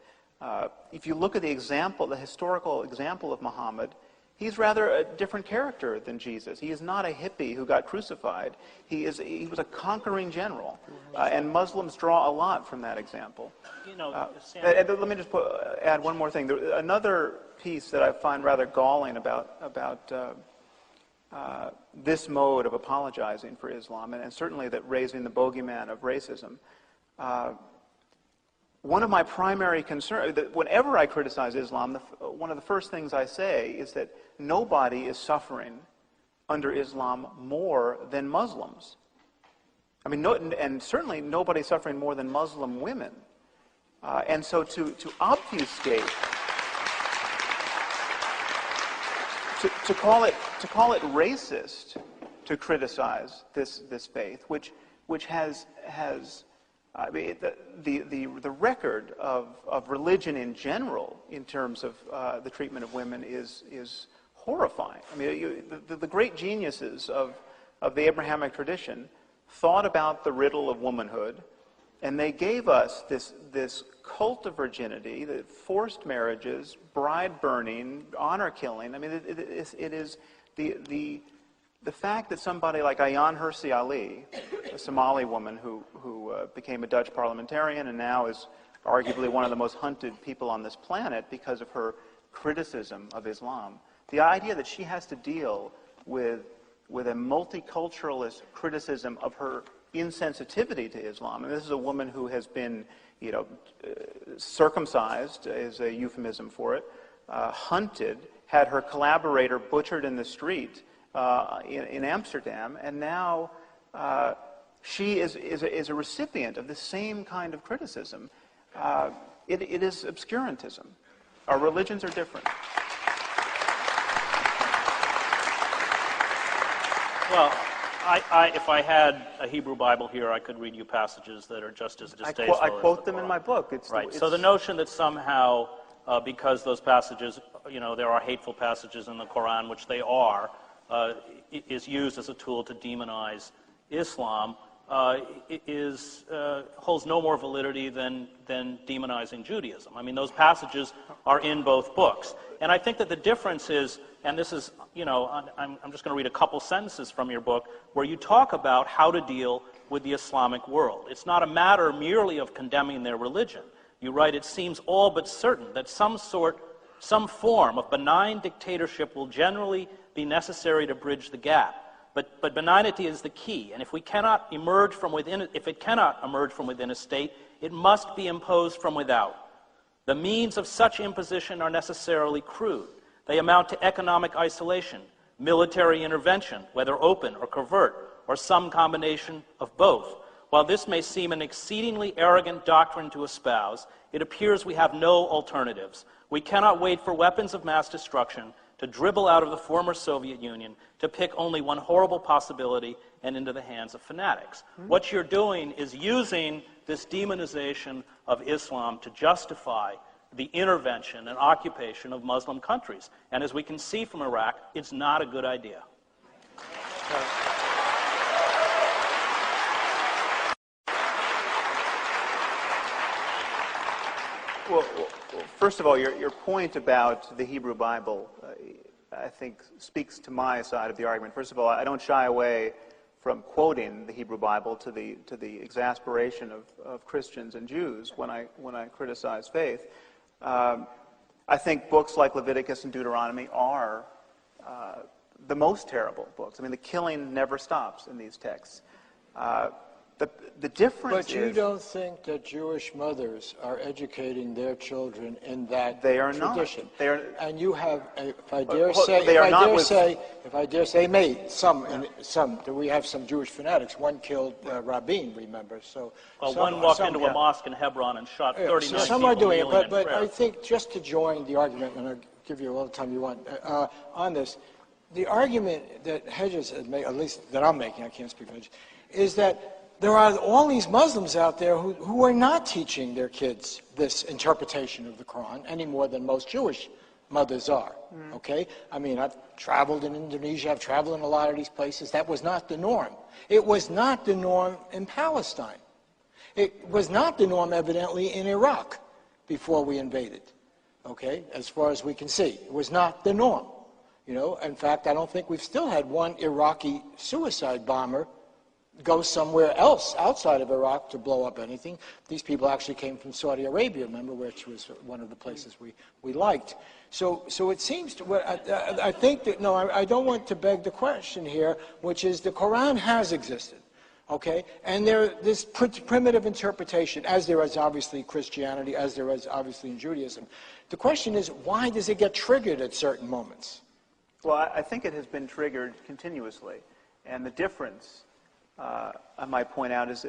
If you look at the historical example of Muhammad, he's rather a different character than Jesus. He is not a hippie who got crucified. He was a conquering general, and Muslims draw a lot from that example. You know, Sam, let me just add one more thing. Another piece that I find rather galling about this mode of apologizing for Islam, and certainly that raising the bogeyman of racism. One of my primary concerns, whenever I criticize Islam, one of the first things I say is that nobody is under Islam more than Muslims. I mean, and certainly nobody is suffering more than Muslim women. And so to obfuscate, to call it racist, to criticize this faith, which has I mean, the record of religion in general in terms of the treatment of women is horrifying. I mean, the great geniuses of the Abrahamic tradition thought about the riddle of womanhood, and they gave us this cult of virginity, the forced marriages, bride burning, honor killing. I mean, it is the fact that somebody like Ayaan Hirsi Ali, a Somali woman who became a Dutch parliamentarian and now is arguably one of the most hunted people on this planet because of her criticism of Islam, the idea that she has to deal with a multiculturalist criticism of her insensitivity to Islam, and this is a woman who has been, circumcised is a euphemism for it, hunted, had her collaborator butchered in the street in Amsterdam, and now she is a recipient of the same kind of criticism. It is obscurantism. Our religions are different. well, if I had a Hebrew Bible here, I could read you passages that are just as distasteful. I quote them in my book. So the notion that somehow, because those passages, there are hateful passages in the Quran, which they are, is used as a tool to demonize Islam, holds no more validity than demonizing Judaism. I mean, those passages are in both books. And I think that the difference is, and this is, I'm just going to read a couple sentences from your book, where you talk about how to deal with the Islamic world. It's not a matter merely of condemning their religion. You write, it seems all but certain that some form of benign dictatorship will generally be necessary to bridge the gap. But benignity is the key, and if it cannot emerge from within a state, it must be imposed from without. The means of such imposition are necessarily crude. They amount to economic isolation, military intervention, whether open or covert, or some combination of both. While this may seem an exceedingly arrogant doctrine to espouse, it appears we have no alternatives. We cannot wait for weapons of mass destruction to dribble out of the former Soviet Union, to pick only one horrible possibility and into the hands of fanatics. What you're doing is using this demonization of Islam to justify the intervention and occupation of Muslim countries. And as we can see from Iraq, it's not a good idea. Well, first of all, your point about the Hebrew Bible, I think, speaks to my side of the argument. First of all, I don't shy away from quoting the Hebrew Bible to the exasperation of Christians and Jews when I criticize faith. I think books like Leviticus and Deuteronomy are the most terrible books. I mean, the killing never stops in these texts. The difference But you don't think that Jewish mothers are educating their children in that they are tradition? not. They are, and you have, if I dare say, some. Do we have some Jewish fanatics? One killed Rabin, remember? So one walked into a mosque in Hebron and shot 39 some people are doing it, kneeling in but prayer. I think just to join the argument, and I'll give you all the time you want on this, the argument that Hedges has made, at least that I'm making, I can't speak for Hedges, is that there are all these Muslims out there who are not teaching their kids this interpretation of the Quran any more than most Jewish mothers are, okay? I mean, I've traveled in Indonesia, I've traveled in a lot of these places. That was not the norm. It was not the norm in Palestine. It was not the norm, evidently, in Iraq before we invaded, okay, as far as we can see. It was not the norm. You know, in fact, I don't think we've still had one Iraqi suicide bomber go somewhere else outside of Iraq to blow up anything. These people actually came from Saudi Arabia, remember, which was one of the places we liked. So it seems to, I think that, no, I don't want to beg the question here, which is the Quran has existed, okay? And this primitive interpretation, as there is obviously Christianity, as there is obviously in Judaism. The question is, why does it get triggered at certain moments? Well, I think it has been triggered continuously. And the difference, I might point out, is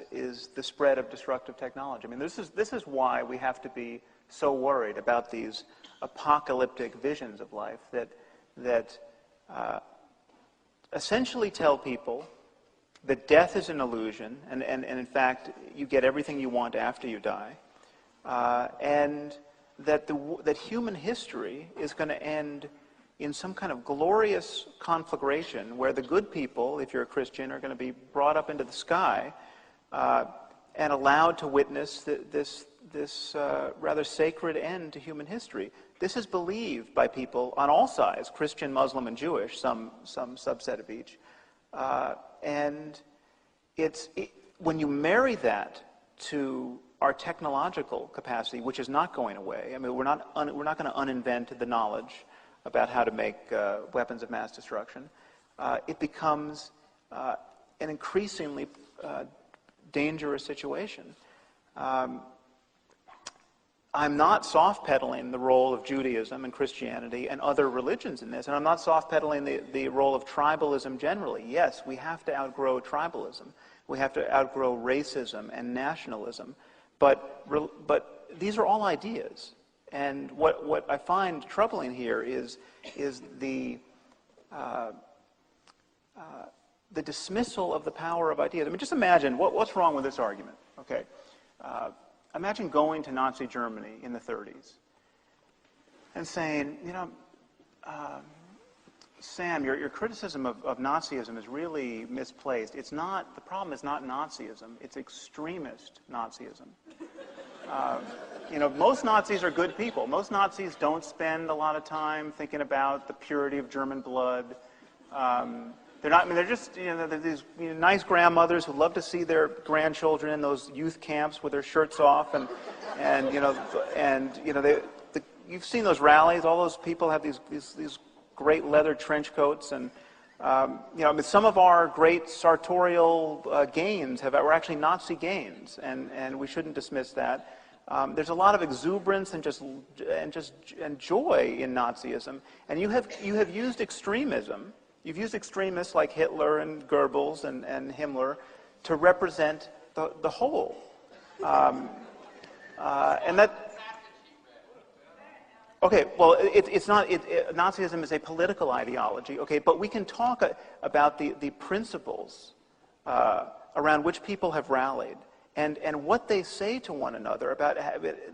the spread of destructive technology. I mean, this is why we have to be so worried about these apocalyptic visions of life that essentially tell people that death is an illusion, and in fact, you get everything you want after you die, and that human history is going to end in some kind of glorious conflagration where the good people, if you're a Christian, are going to be brought up into the sky and allowed to witness this rather sacred end to human history. This is believed by people on all sides, Christian, Muslim, and Jewish, some subset of each. And when you marry that to our technological capacity, which is not going away, I mean, we're not going to uninvent the knowledge about how to make weapons of mass destruction, it becomes an increasingly dangerous situation. I'm not soft-pedaling the role of Judaism and Christianity and other religions in this, and I'm not soft-pedaling the role of tribalism generally. Yes, we have to outgrow tribalism. We have to outgrow racism and nationalism. But these are all ideas. And what I find troubling here is the dismissal of the power of ideas. I mean, just imagine what's wrong with this argument. Okay, imagine going to Nazi Germany in the 30s and saying, you know, Sam, your criticism of Nazism is really misplaced. It's not. The problem is not Nazism. It's extremist Nazism. You know, most Nazis are good people. Most Nazis don't spend a lot of time thinking about the purity of German blood. They're not. I mean, they're just, you know, they're these nice grandmothers who love to see their grandchildren in those youth camps with their shirts off, and you've seen those rallies. All those people have these great leather trench coats, and you know, I mean, some of our great sartorial gains were actually Nazi gains, and we shouldn't dismiss that. There's a lot of exuberance and joy in Nazism, and you have used extremism. You've used extremists like Hitler and Goebbels and Himmler to represent the whole, and that. Okay, well, it's not. Nazism is a political ideology. Okay, but we can talk about the principles around which people have rallied, and what they say to one another about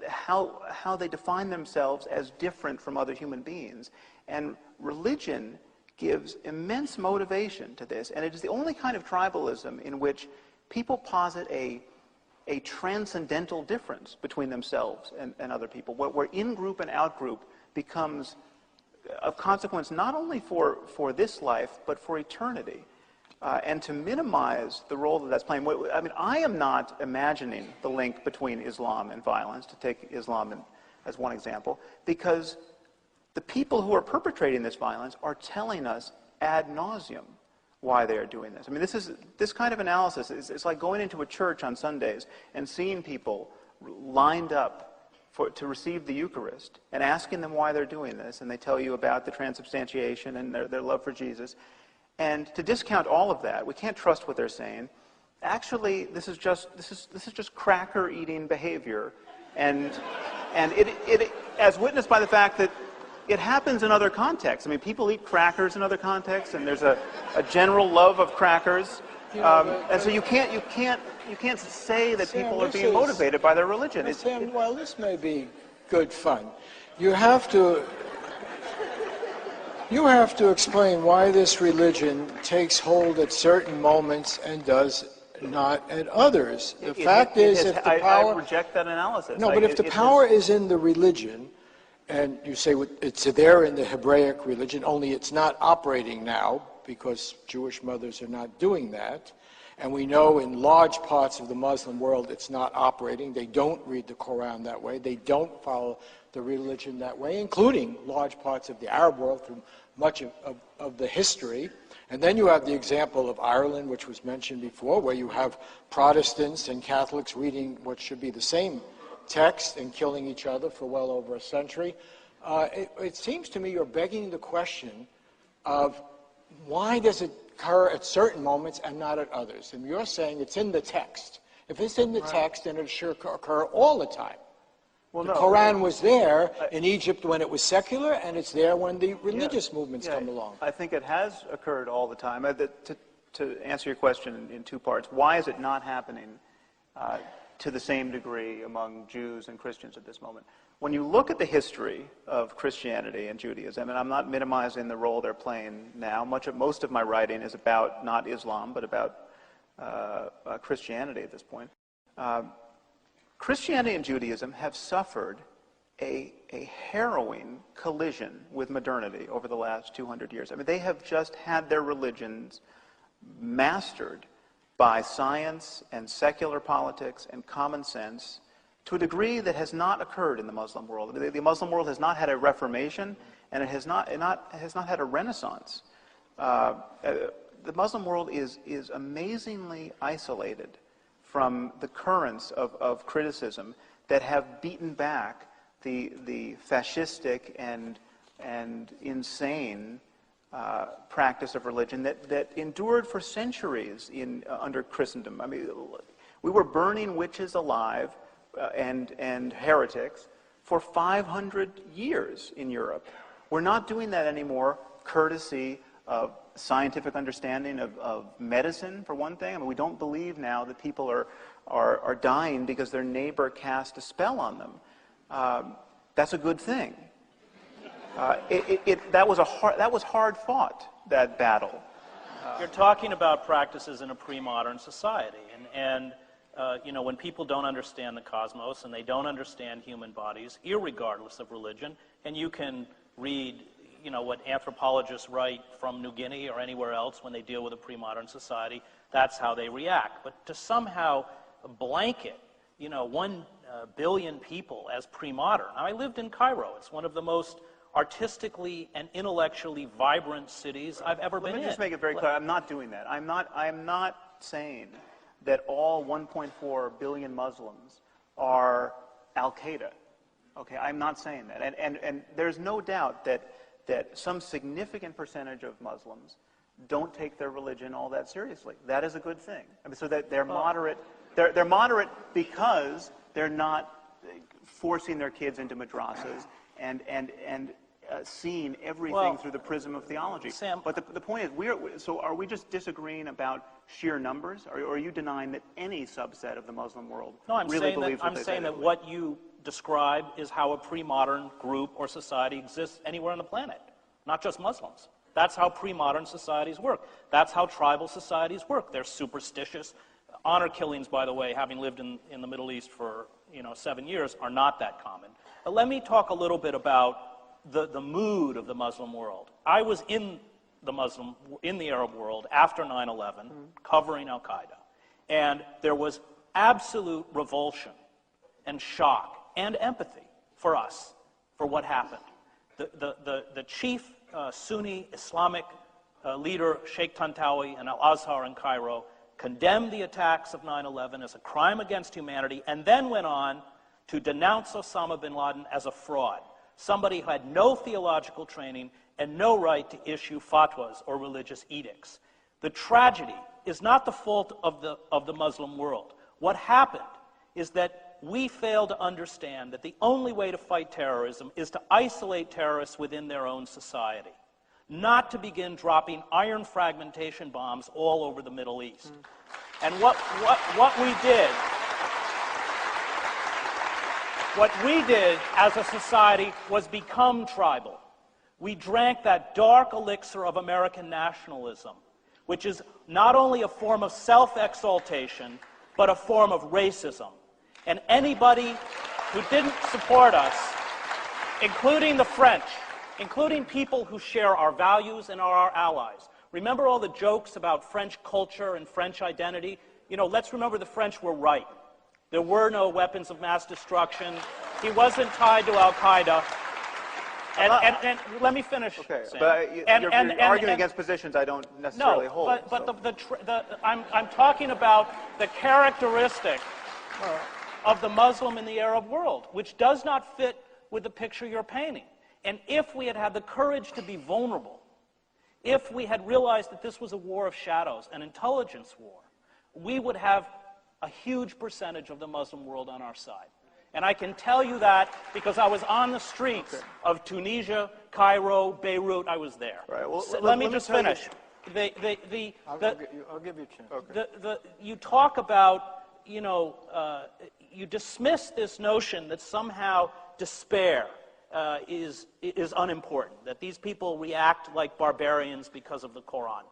how they define themselves as different from other human beings. And religion gives immense motivation to this, and it is the only kind of tribalism in which people posit a transcendental difference between themselves and other people, where in-group and out-group becomes of consequence not only for this life, but for eternity. And to minimize the role that's playing. I mean, I am not imagining the link between Islam and violence, to take Islam as one example, because the people who are perpetrating this violence are telling us ad nauseum why they are doing this. I mean, this kind of analysis is like going into a church on Sundays and seeing people lined up to receive the Eucharist and asking them why they're doing this, and they tell you about the transubstantiation and their love for Jesus. And to discount all of that, we can't trust what they're saying. Actually, this is just cracker-eating behavior, and it as witnessed by the fact that it happens in other contexts. I mean, people eat crackers in other contexts, and there's a general love of crackers, and so you can't say that Sam, people are being motivated by their religion. Sam, while this may be good fun, you have to explain why this religion takes hold at certain moments and does not at others. The fact is, if the power... I reject that analysis. No, but if the power is in the religion, and you say it's there in the Hebraic religion, only it's not operating now because Jewish mothers are not doing that, and we know in large parts of the Muslim world it's not operating. They don't read the Quran that way. They don't follow the religion that way, including large parts of the Arab world through much of the history. And then you have the example of Ireland, which was mentioned before, where you have Protestants and Catholics reading what should be the same text and killing each other for well over a century. It seems to me you're begging the question of why does it occur at certain moments and not at others? And you're saying it's in the text. If it's in the text, then it should occur all the time. Well, the Quran was there in Egypt when it was secular, and it's there when the religious movements come along. I think it has occurred all the time. To answer your question in two parts, why is it not happening to the same degree among Jews and Christians at this moment? When you look at the history of Christianity and Judaism, and I'm not minimizing the role they're playing now, most of my writing is about not Islam, but about Christianity at this point. Christianity and Judaism have suffered a harrowing collision with modernity over the last 200 years. I mean, they have just had their religions mastered by science and secular politics and common sense to a degree that has not occurred in the Muslim world. The Muslim world has not had a reformation, and it has not had a renaissance. The Muslim world is amazingly isolated from the currents of criticism that have beaten back the fascistic and insane practice of religion that endured for centuries under Christendom. I mean, we were burning witches alive and heretics for 500 years in Europe. We're not doing that anymore, courtesy of scientific understanding of medicine, for one thing. I mean, we don't believe now that people are dying because their neighbor cast a spell on them. That's a good thing. That was hard fought, that battle. You're talking about practices in a pre-modern society, and when people don't understand the cosmos and they don't understand human bodies, irregardless of religion, and you can read what anthropologists write from New Guinea or anywhere else when they deal with a pre-modern society, that's how they react. But to somehow blanket, 1 billion people as pre-modern. I lived in Cairo. It's one of the most artistically and intellectually vibrant cities I've ever been in. Let me just make it very clear. I'm not doing that. I'm not saying that all 1.4 billion Muslims are Al-Qaeda. Okay, I'm not saying that. And there's no doubt that some significant percentage of Muslims don't take their religion all that seriously. That is a good thing. I mean, so that they're moderate. They're moderate because they're not forcing their kids into madrasas and seeing everything through the prism of theology. Sam, but the point is, are we just disagreeing about sheer numbers, or are you denying that any subset of the Muslim world really believes what they say? I'm saying that what you describe is how a pre-modern group or society exists anywhere on the planet, not just Muslims. That's how pre-modern societies work. That's how tribal societies work. They're superstitious. Honor killings, by the way, having lived in the Middle East for 7 years, are not that common. But let me talk a little bit about the mood of the Muslim world. I was in the Arab world after 9/11, covering Al-Qaeda, and there was absolute revulsion and shock and empathy for us for what happened. The chief Sunni Islamic leader Sheikh Tantawi and Al-Azhar in Cairo condemned the attacks of 9/11 as a crime against humanity, and then went on to denounce Osama bin Laden as a fraud, somebody who had no theological training and no right to issue fatwas or religious edicts. The tragedy is not the fault of the Muslim world. What happened is that we fail to understand that the only way to fight terrorism is to isolate terrorists within their own society, not to begin dropping iron fragmentation bombs all over the Middle East. And what we did as a society was become tribal. We drank that dark elixir of American nationalism, which is not only a form of self-exaltation, but a form of racism. And anybody who didn't support us, including the French, including people who share our values and are our allies. Remember all the jokes about French culture and French identity? You know, let's remember the French were right. There were no weapons of mass destruction. He wasn't tied to Al-Qaeda. And let me finish. Okay, Sam. But you're arguing against positions I don't necessarily hold. No, but I'm talking about the characteristic of the Muslim in the Arab world, which does not fit with the picture you're painting. And if we had had the courage to be vulnerable, if we had realized that this was a war of shadows, an intelligence war, we would have a huge percentage of the Muslim world on our side. And I can tell you that because I was on the streets of Tunisia, Cairo, Beirut. I was there. Right. Well, so let me just finish. I'll give you a chance. Okay. You talk about, you dismiss this notion that somehow despair is unimportant, that these people react like barbarians because of the Quran.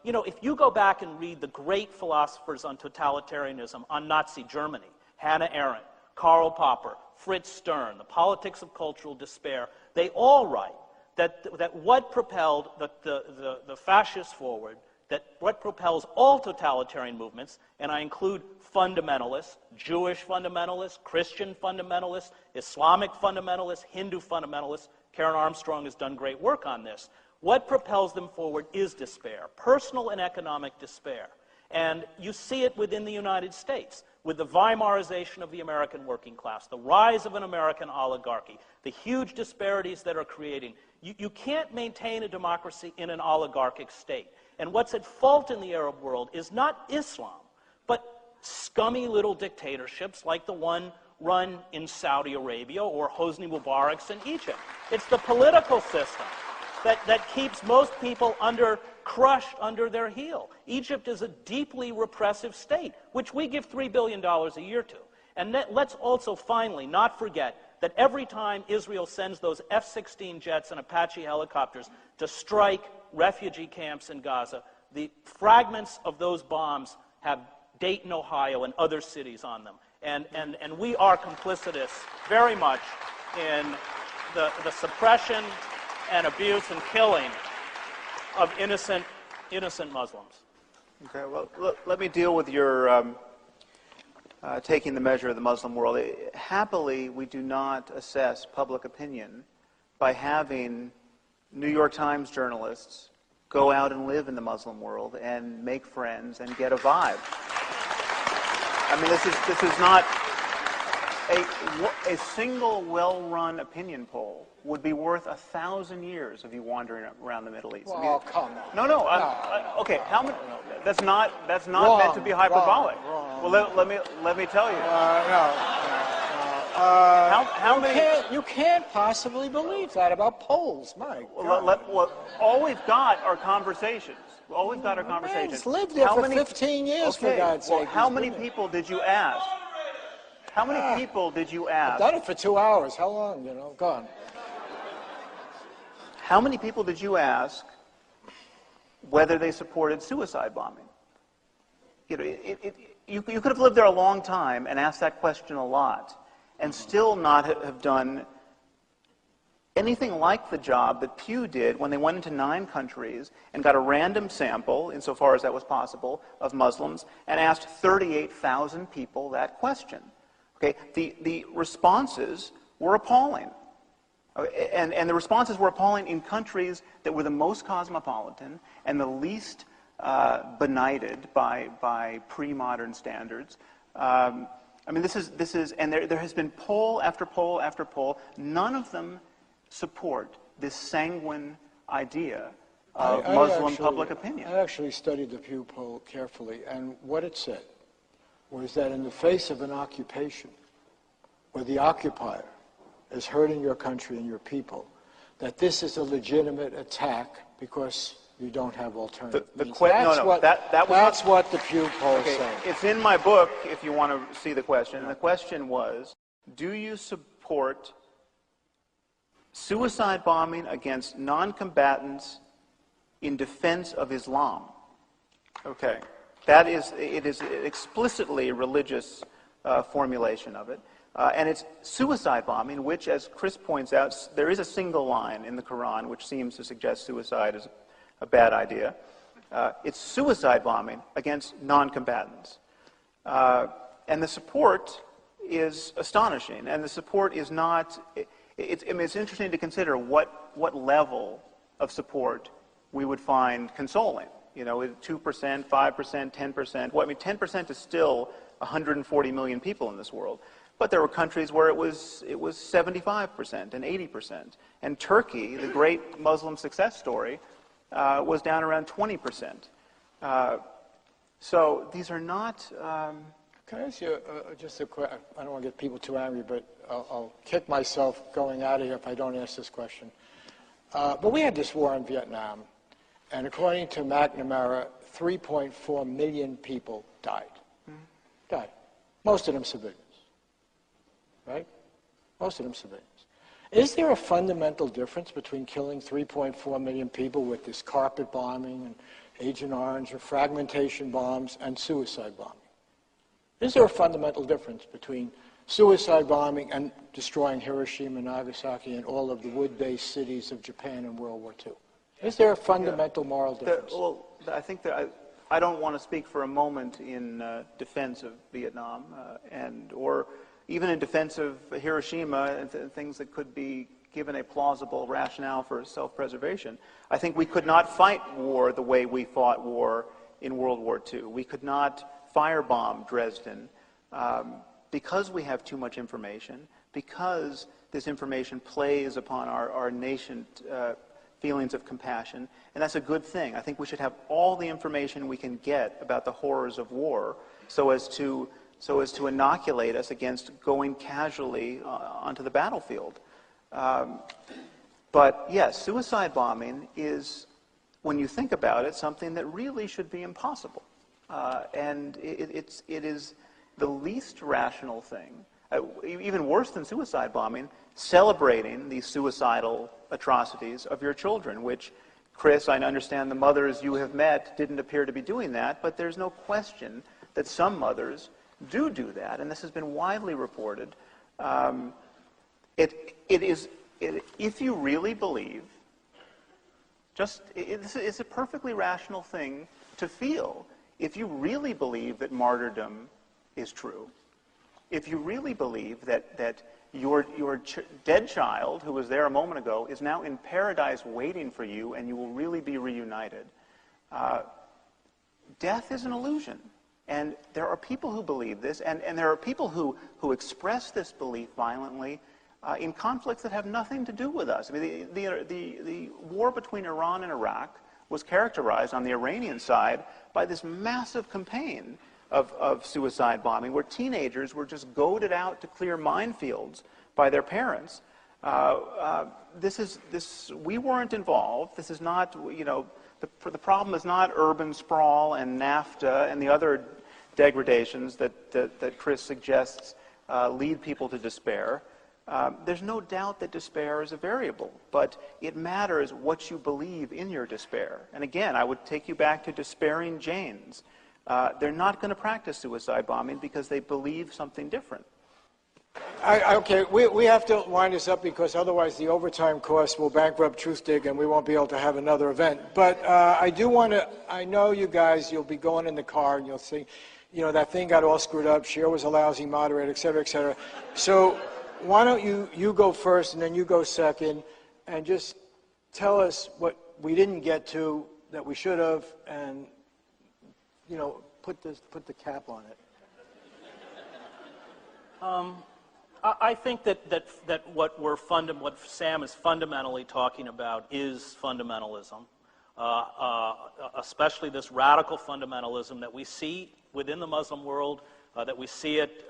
If you go back and read the great philosophers on totalitarianism, on Nazi Germany, Hannah Arendt, Karl Popper, Fritz Stern, The Politics of Cultural Despair, they all write that what propelled the fascists forward, that what propels all totalitarian movements, and I include fundamentalists, Jewish fundamentalists, Christian fundamentalists, Islamic fundamentalists, Hindu fundamentalists. Karen Armstrong has done great work on this. What propels them forward is despair, personal and economic despair. And you see it within the United States, with the Weimarization of the American working class, the rise of an American oligarchy, the huge disparities that are creating. You can't maintain a democracy in an oligarchic state. And what's at fault in the Arab world is not Islam, but scummy little dictatorships like the one run in Saudi Arabia or Hosni Mubarak's in Egypt. It's the political system that keeps most people crushed under their heel. Egypt is a deeply repressive state, which we give $3 billion a year to. And let's also finally not forget that every time Israel sends those F-16 jets and Apache helicopters to strike refugee camps in Gaza, the fragments of those bombs have Dayton, Ohio, and other cities on them. And we are complicitous very much in the suppression and abuse and killing of innocent Muslims. Okay, well, let me deal with your taking the measure of the Muslim world. Happily, we do not assess public opinion by having New York Times journalists go out and live in the Muslim world and make friends and get a vibe. I mean, this is not a single well-run opinion poll would be worth 1,000 years of you wandering around the Middle East. Well, come on. No. Okay, how many? That's not wrong, meant to be hyperbolic. Wrong. Well, let me tell you. How many? You can't possibly believe that about polls, Mike. Well, all we've got are conversations. All we've got are conversations. Man's lived there for 15 years, for God's sake. How many people did you ask? How many people did you ask? I've done it for 2 hours. How long, Go on. How many people did you ask whether they supported suicide bombing? You could have lived there a long time and asked that question a lot and still not have done anything like the job that Pew did when they went into 9 countries and got a random sample, insofar as that was possible, of Muslims and asked 38,000 people that question. Okay, the responses were appalling. And the responses were appalling in countries that were the most cosmopolitan and the least benighted by pre-modern standards. I mean, this is, and there has been poll after poll after poll. None of them support this sanguine idea of Muslim public opinion. I actually studied the Pew poll carefully, and what it said was that in the face of an occupation, where the occupier is hurting your country and your people, that this is a legitimate attack because you don't have alternatives. That's what the Pew poll said. It's in my book if you want to see the question. And the question was, do you support suicide bombing against non-combatants in defense of Islam? Okay. It is explicitly a religious formulation of it. And it's suicide bombing, which, as Chris points out, there is a single line in the Quran which seems to suggest suicide is a bad idea. It's suicide bombing against non-combatants. And the support is astonishing. And the support is not... I mean, it's interesting to consider what level of support we would find consoling. You know, 2%, 5%, 10%. Well, I mean, 10% is still 140 million people in this world. But there were countries where it was 75% and 80%. And Turkey, the great Muslim success story, was down around 20%. So these are not... Can I ask you just a question? I don't want to get people too angry, but I'll kick myself going out of here if I don't ask this question. But we had this war in Vietnam, and according to McNamara, 3.4 million people died. Died. Most of them civilians. Right? Most of them civilians. Is there a fundamental difference between killing 3.4 million people with this carpet bombing and Agent Orange or fragmentation bombs and suicide bombing? Is there a fundamental difference between suicide bombing and destroying Hiroshima, Nagasaki, and all of the wood-based cities of Japan in World War II? Is there a fundamental moral difference? Well, I think that I don't want to speak for a moment in defense of Vietnam or even in defense of Hiroshima and things that could be given a plausible rationale for self-preservation. I think we could not fight war the way we fought war in World War II. We could not firebomb Dresden because we have too much information, because this information plays upon our nascent feelings of compassion, and that's a good thing. I think we should have all the information we can get about the horrors of war so as to inoculate us against going casually onto the battlefield. But yes, suicide bombing is, when you think about it, something that really should be impossible. And it is the least rational thing, even worse than suicide bombing, celebrating these suicidal atrocities of your children, which, Chris, I understand the mothers you have met didn't appear to be doing that, but there's no question that some mothers do that, and this has been widely reported. If you really believe, it's a perfectly rational thing to feel. If you really believe that martyrdom is true, if you really believe that your dead child, who was there a moment ago, is now in paradise waiting for you and you will really be reunited, death is an illusion. And there are people who believe this, and there are people who express this belief violently in conflicts that have nothing to do with us. I mean, the war between Iran and Iraq was characterized on the Iranian side by this massive campaign of suicide bombing, where teenagers were just goaded out to clear minefields by their parents. We weren't involved. This is not, the problem is not urban sprawl and NAFTA and the other degradations that Chris suggests lead people to despair. There's no doubt that despair is a variable, but it matters what you believe in your despair. And again, I would take you back to despairing Janes. They're not going to practice suicide bombing because they believe something different. Okay, we have to wind this up because otherwise the overtime costs will bankrupt Truthdig and we won't be able to have another event. But I do want to, I know you guys, you'll be going in the car and you'll think, that thing got all screwed up, Cher was a lousy moderator, et cetera, et cetera. So why don't you go first and then you go second, and just tell us what we didn't get to that we should have, and put the cap on it. I think that what Sam is fundamentally talking about is fundamentalism, especially this radical fundamentalism that we see within the Muslim world, that we see it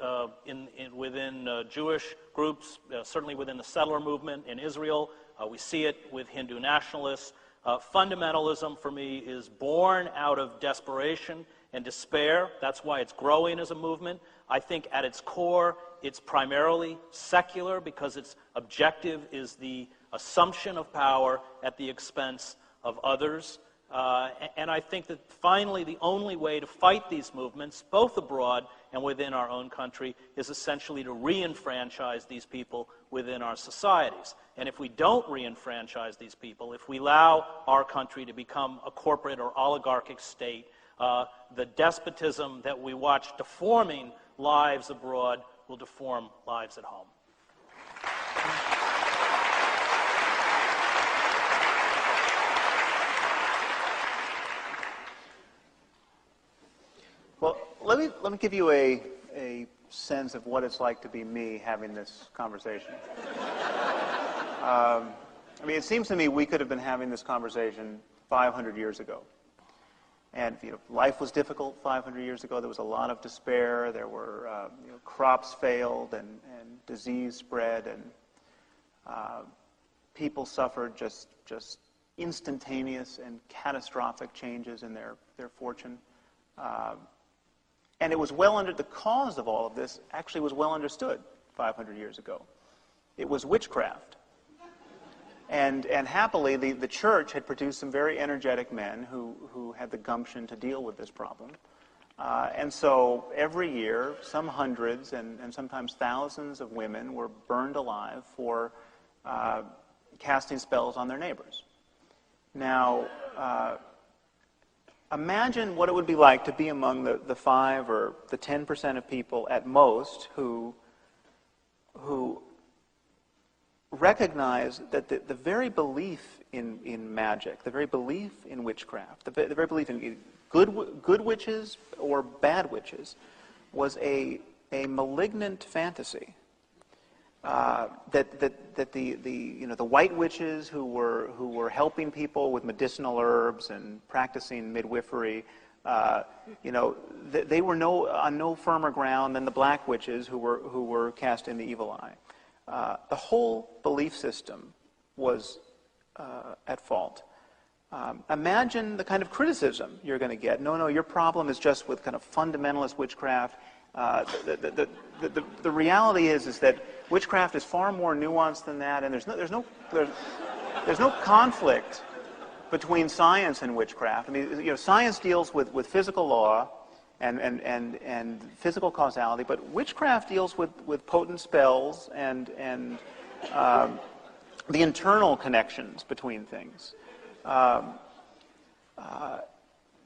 within Jewish groups, certainly within the settler movement in Israel. We see it with Hindu nationalists. Fundamentalism, for me, is born out of desperation and despair. That's why it's growing as a movement. I think at its core, it's primarily secular because its objective is the assumption of power at the expense of others. And I think that finally the only way to fight these movements, both abroad and within our own country, is essentially to re-enfranchise these people within our societies. And if we don't re-enfranchise these people, if we allow our country to become a corporate or oligarchic state, the despotism that we watch deforming lives abroad will deform lives at home. Well, let me give you a sense of what it's like to be me having this conversation. It seems to me we could have been having this conversation 500 years ago. And life was difficult 500 years ago. There was a lot of despair. There were crops failed and disease spread, and people suffered just instantaneous and catastrophic changes in their fortune. And it was the cause of all of this actually was well understood 500 years ago. It was witchcraft. And happily, the church had produced some very energetic men who had the gumption to deal with this problem. And so every year, some hundreds and sometimes thousands of women were burned alive for casting spells on their neighbors. Now, imagine what it would be like to be among the 5 or the 10% of people at most who recognize that the very belief in magic, the very belief in witchcraft, the very belief in good witches or bad witches was a malignant fantasy. That the white witches who were helping people with medicinal herbs and practicing midwifery, they were on no firmer ground than the black witches who were casting the evil eye. The whole belief system was at fault. Imagine the kind of criticism you're going to get. No, your problem is just with kind of fundamentalist witchcraft. The reality is that witchcraft is far more nuanced than that, and there's no conflict between science and witchcraft. Science deals with physical law and physical causality, but witchcraft deals with potent spells and the internal connections between things.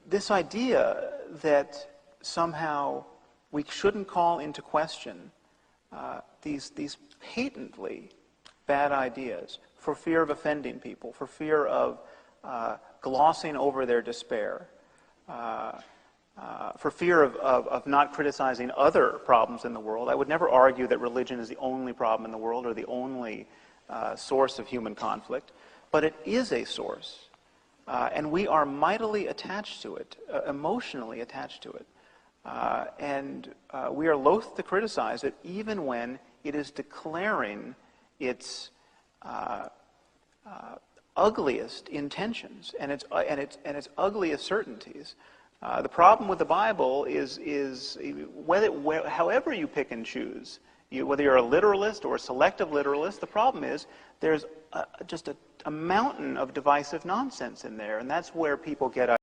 This idea that somehow we shouldn't call into question these patently bad ideas for fear of offending people, for fear of glossing over their despair, for fear of not criticizing other problems in the world. I would never argue that religion is the only problem in the world or the only source of human conflict, but it is a source, and we are mightily attached to it, emotionally attached to it. And we are loath to criticize it even when it is declaring its ugliest intentions and its ugliest certainties. The problem with the Bible is however you pick and choose, whether you're a literalist or a selective literalist, the problem is there's just a mountain of divisive nonsense in there, and that's where people get